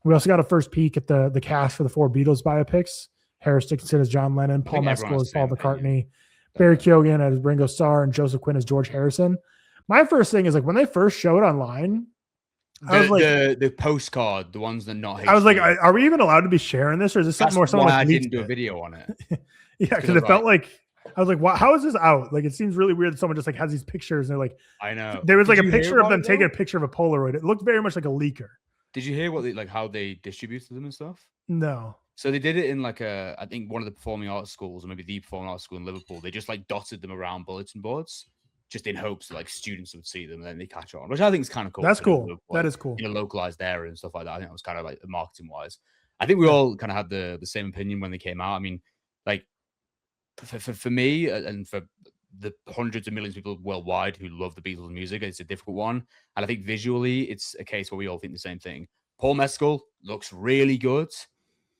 We also got a first peek at the cast for the 4 Beatles biopics. Harris Dickinson as John Lennon, Paul Mescal as Paul McCartney, Barry Keoghan as Ringo Starr, and Joseph Quinn as George Harrison. My first thing is like when they first showed online, the postcard, the ones that not. I was like, are we even allowed to be sharing this, or is this something more? Someone I didn't do a video on it. Yeah, because it felt like I was like, wow, how is this out? Like, it seems really weird that someone just like has these pictures and they're like, I know. There was like a picture of them taking a picture of a Polaroid. It looked very much like a leaker. Did you hear how they distributed them and stuff? No. So they did it in like I think one of the performing arts schools, or maybe the performing arts school in Liverpool. They just like dotted them around bulletin boards, just in hopes that like students would see them and then they catch on, which I think is kind of cool. That's cool. That is cool. In a localized area and stuff like that. I think it was kind of like marketing wise. I think we all kind of had the same opinion when they came out. I mean, like for me and for the hundreds of millions of people worldwide who love the Beatles music, it's a difficult one. And I think visually, it's a case where we all think the same thing. Paul Mescal looks really good.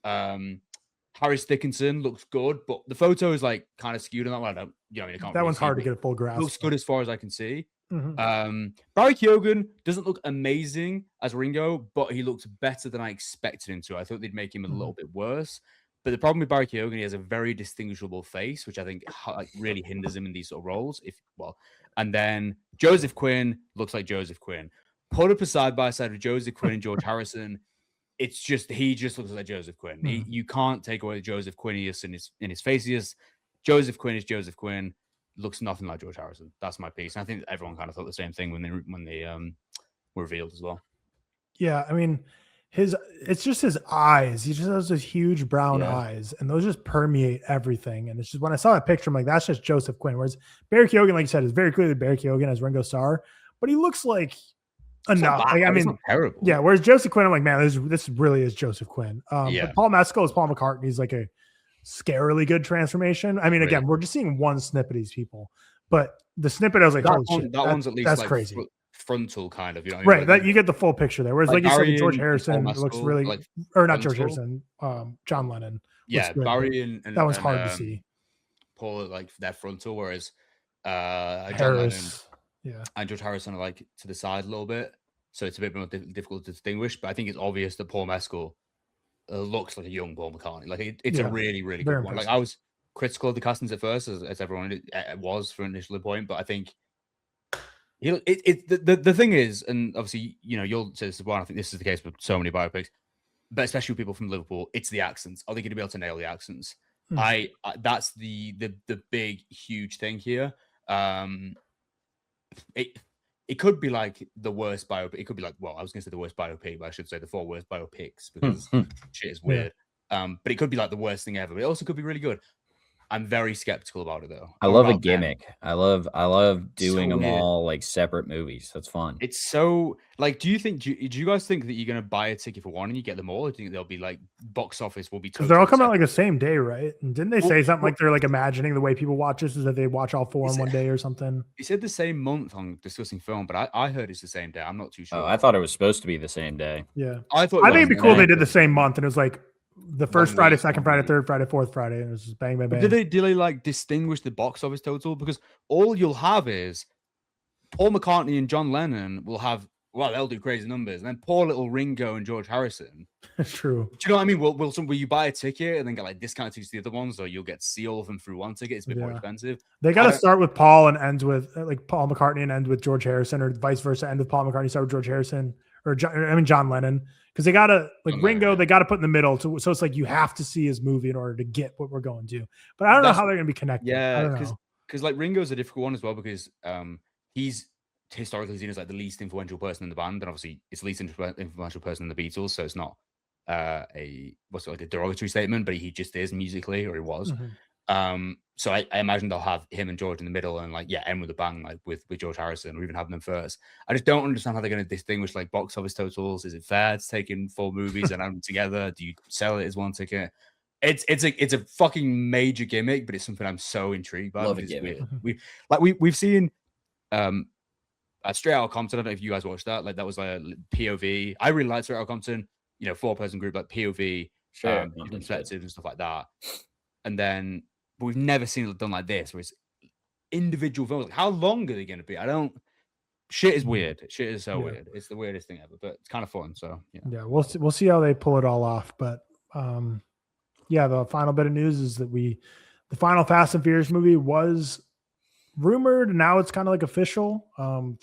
Harris Dickinson looks good, but the photo is like kind of skewed on that one. I can't. That one's hard to get a full grasp. Looks good as far as I can see. Barry Keoghan doesn't look amazing as Ringo, but he looks better than I expected him to. I thought they'd make him a little bit worse. But the problem with Barry Keoghan, he has a very distinguishable face, which I think really hinders him in these sort of roles. And then Joseph Quinn looks like Joseph Quinn. Put up a side by side with Joseph Quinn and George Harrison. He just looks like Joseph Quinn. You can't take away the Joseph Quinn-ius in his face. Joseph Quinn is Joseph Quinn. Looks nothing like George Harrison. That's my piece. And I think everyone kind of thought the same thing when they were revealed as well. Yeah, I mean, it's just his eyes. He just has those huge brown eyes, and those just permeate everything. And it's just when I saw that picture, I'm like, that's just Joseph Quinn. Whereas Barry Keoghan, like you said, is very clearly Barry Keoghan as Ringo Starr, but he looks like enough. Like, I mean, terrible. Yeah. Whereas Joseph Quinn, I'm like, man, this really is Joseph Quinn. But Paul Mescal is Paul McCartney. He's like a scarily good transformation. I mean, again, we're just seeing one snippet of these people, but the snippet I was like, holy shit, one's at least that's like crazy. Frontal kind of, right? That you get the full picture there. Whereas, like you said, George Harrison looks really, or not George Harrison, John Lennon. Yeah, Barry and that one's hard to see. Paul like that frontal, whereas Harris, John Lennon, and George Harrison are like to the side a little bit, so it's a bit more difficult to distinguish. But I think it's obvious that Paul Mescal looks like a young Paul McCartney. Like it's a really, really good one. Like I was critical of the castings at first, as everyone was for an initial point, but I think. The thing is, and obviously, you'll say this as well. I think this is the case with so many biopics. but especially with people from Liverpool, it's the accents. Are they going to be able to nail the accents? That's the big, huge thing here. It could be like the worst biopic. It could be like, well, I was going to say the worst biopic, but I should say the 4 worst biopics because shit is weird. But it could be like the worst thing ever. But it also could be really good. I'm very skeptical about it though. I love a gimmick. I love doing them all like separate movies. That's fun. It's so like, do you guys think that you're gonna buy a ticket for one and you get them all? Or do you think they'll be like box office will be because they're all coming out like the same day, right? And didn't they say something like they're like imagining the way people watch this is that they watch all 4 in one day or something? He said the same month on discussing film, but I heard it's the same day. I'm not too sure. Oh, I thought it was supposed to be the same day. Yeah, I think it'd be cool. They did the same month, and it was like the first Friday, second Friday, third Friday, fourth Friday, and it was just bang, bang, bang. Did they like distinguish the box office total? Because all you'll have is Paul McCartney and John Lennon will have, well, they'll do crazy numbers, and then poor little Ringo and George Harrison. True. Do you know what I mean? Will you buy a ticket and then get like discounted to the other ones, or you'll get to see all of them through one ticket? It's a bit more expensive. They got to start with Paul and end with like Paul McCartney and end with George Harrison, or vice versa. End with Paul McCartney, start with George Harrison, or John Lennon. Because they got to like Ringo, they got to put in the middle. So it's like you have to see his movie in order to get what we're going to. But I don't know how they're going to be connected. Yeah, because like Ringo's a difficult one as well because he's historically seen as like the least influential person in the band, and obviously it's the least influential person in the Beatles. So it's not a derogatory statement, but he just is musically, or he was. So I imagine they'll have him and George in the middle, and like end with a bang, like with George Harrison, or even have them first. I just don't understand how they're going to distinguish like box office totals. Is it fair to take in 4 movies and have them together? Do you sell it as one ticket? It's a fucking major gimmick, but it's something I'm so intrigued by. Love a gimmick. We've seen Straight Outta Compton. I don't know if you guys watched that. Like that was like a POV. I really liked Straight Outta Compton. 4-person group, like POV, perspective and stuff like that. And then, but we've never seen it done like this, where it's individual films. Like, how long are they going to be? Shit is weird. Shit is so weird. It's the weirdest thing ever, but it's kind of fun. So yeah, we'll see how they pull it all off. But the final bit of news is that the final Fast and Furious movie was rumored, and now it's kind of like official.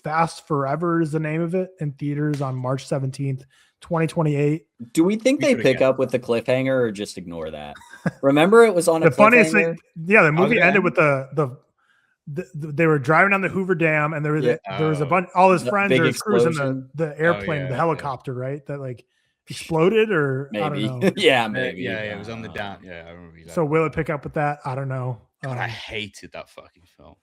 Fast Forever is the name of it, in theaters on March 17th. 2028. Do we think they pick up with the cliffhanger or just ignore that? Remember, it was on a funniest thing. Yeah, the movie ended with they were driving down the Hoover Dam, and there was a bunch. All his friends are cruising the airplane, the helicopter, right? That like exploded, or maybe. I don't know. Maybe. It was on the down. Yeah, I remember that. So will it pick up with that? I don't know. God, I hated that fucking film.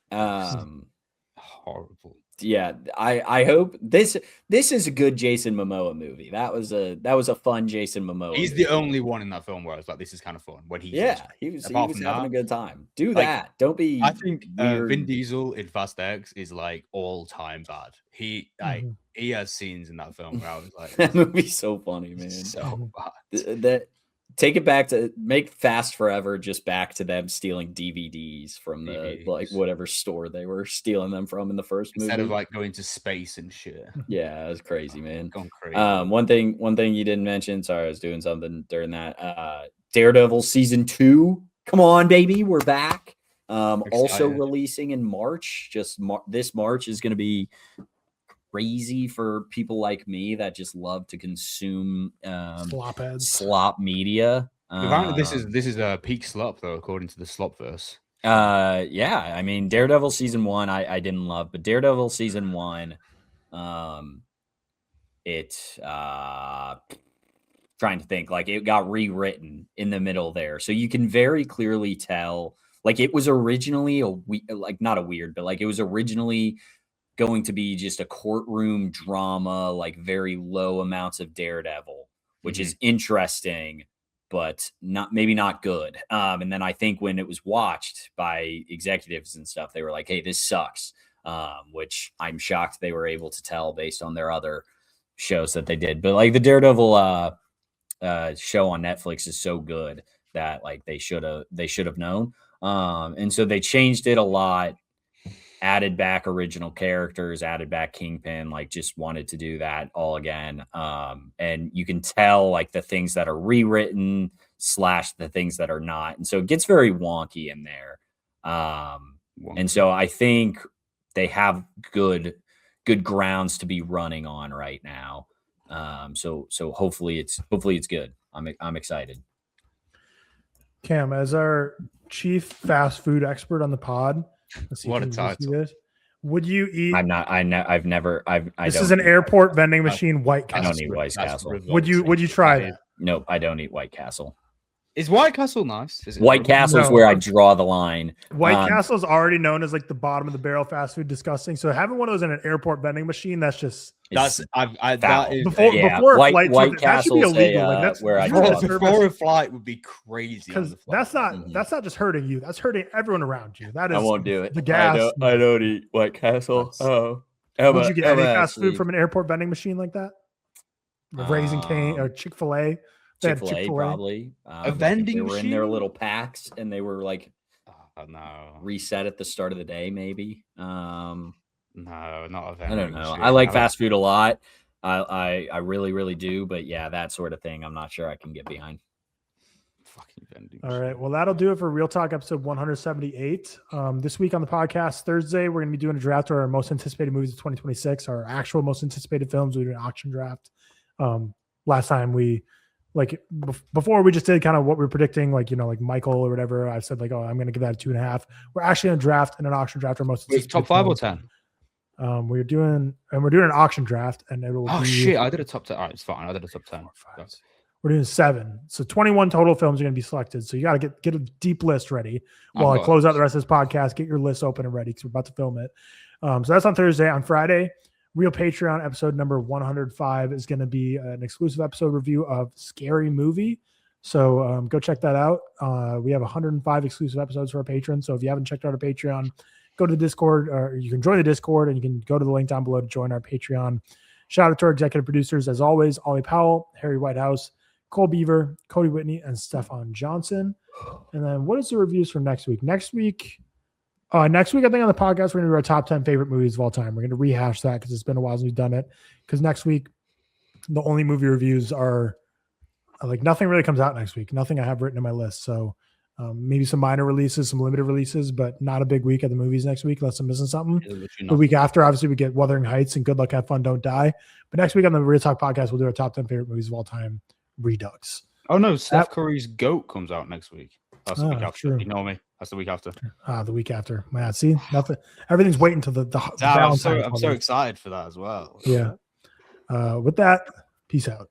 Horrible. Yeah, I hope this is a good Jason Momoa movie. That was a fun Jason Momoa. He's the only one in that film where I was like, this is kind of fun. When he was having a good time. Do that. Don't be. I think Vin Diesel in Fast X is like all time bad. He has scenes in that film where I was like, that movie's so funny, man. So bad. Take it back to make Fast Forever just back to them stealing DVDs from the like whatever store they were stealing them from in the first movie. Instead of like going to space and shit. Yeah, it was crazy, man. Gone crazy. One thing you didn't mention, sorry, I was doing something during that. Daredevil season 2. Come on, baby, we're back. Also releasing in March. This March is gonna be crazy for people like me that just love to consume slop media. Apparently this is a peak slop though, according to the Slopverse. I mean Daredevil season 1 I didn't love, but Daredevil season 1 trying to think, like it got rewritten in the middle there, so you can very clearly tell like it was originally it was originally going to be just a courtroom drama, like very low amounts of Daredevil, which is interesting, but maybe not good. And then I think when it was watched by executives and stuff, they were like, hey, this sucks, which I'm shocked they were able to tell based on their other shows that they did. But like the Daredevil show on Netflix is so good that like they should have known. And so they changed it a lot. Added back original characters, added back Kingpin, like just wanted to do that all again. And you can tell like the things that are rewritten / the things that are not. And so it gets very wonky in there. And so I think they have good grounds to be running on right now. So hopefully it's good. I'm excited. Cam, as our chief fast food expert on the pod, let's see What if a you can see title. this. Would you eat? I've never. This is an airport vending machine. White I Castle. don't eat White Castle. Would you try that? Nope, I don't eat White Castle. Is White Castle nice? Is it White Castle is where I draw the line. White Castle is already known as like the bottom of the barrel fast food disgusting. So having one of those in an airport vending machine, that's just that is before White, a flight White that should be Castle illegal. Like that's where I before a flight would be crazy. Because that's not just hurting you. That's hurting everyone around you. That is I won't do it. The gas. I don't eat White Castle. Would you get any fast food from an airport vending machine like that? Raising Cane or Chick-fil-A? Chick-fil-A probably. A vending machine? They were in their little packs and they were like reset at the start of the day, maybe. No, not a vending I don't know. machine. I like fast food a lot. I really, really do. But yeah, that sort of thing, I'm not sure I can get behind. Fucking vending All right. Well, that'll do it for Real Talk episode 178. This week on the podcast, Thursday, we're going to be doing a draft of our most anticipated movies of 2026, our actual most anticipated films. We're doing an auction draft. Last time before we just did kind of what we were predicting, like Michael or whatever. I said I'm going to give that a 2.5. We're actually going to draft in an auction draft our most anticipated top 5 films. or 10. We're doing an auction draft, and it will. Shit! I did a top 10. All right, it's fine. I did a top 10. We're doing 7, so 21 total films are going to be selected. So you got to get a deep list ready while I close out the rest of this podcast. Get your list open and ready because we're about to film it. So that's on Thursday. On Friday, Real Patreon episode number 105 is going to be an exclusive episode review of Scary Movie. So go check that out. We have 105 exclusive episodes for our patrons. So if you haven't checked out our Patreon, go to the Discord, or you can join the Discord, and you can go to the link down below to join our Patreon. Shout out to our executive producers, as always, Ollie Powell, Harry Whitehouse, Cole Beaver, Cody Whitney, and Stefan Johnson. And then what is the reviews for next week? Next week, I think on the podcast, we're going to do our top 10 favorite movies of all time. We're going to rehash that because it's been a while since we've done it. Because next week, the only movie reviews are nothing really comes out next week. Nothing I have written in my list. So maybe some minor releases, some limited releases, but not a big week at the movies next week unless I'm missing something. The week after, obviously, we get Wuthering Heights and Good Luck, Have Fun, Don't Die. But next week on the ReelTok podcast, we'll do our top 10 favorite movies of all time. Redux. Oh no, Steph Curry's GOAT comes out next week. That's the week after. True. You know me. That's the week after. The week after. Man, see, nothing. Everything's waiting till the I'm so excited for that as well. Yeah. With that, peace out.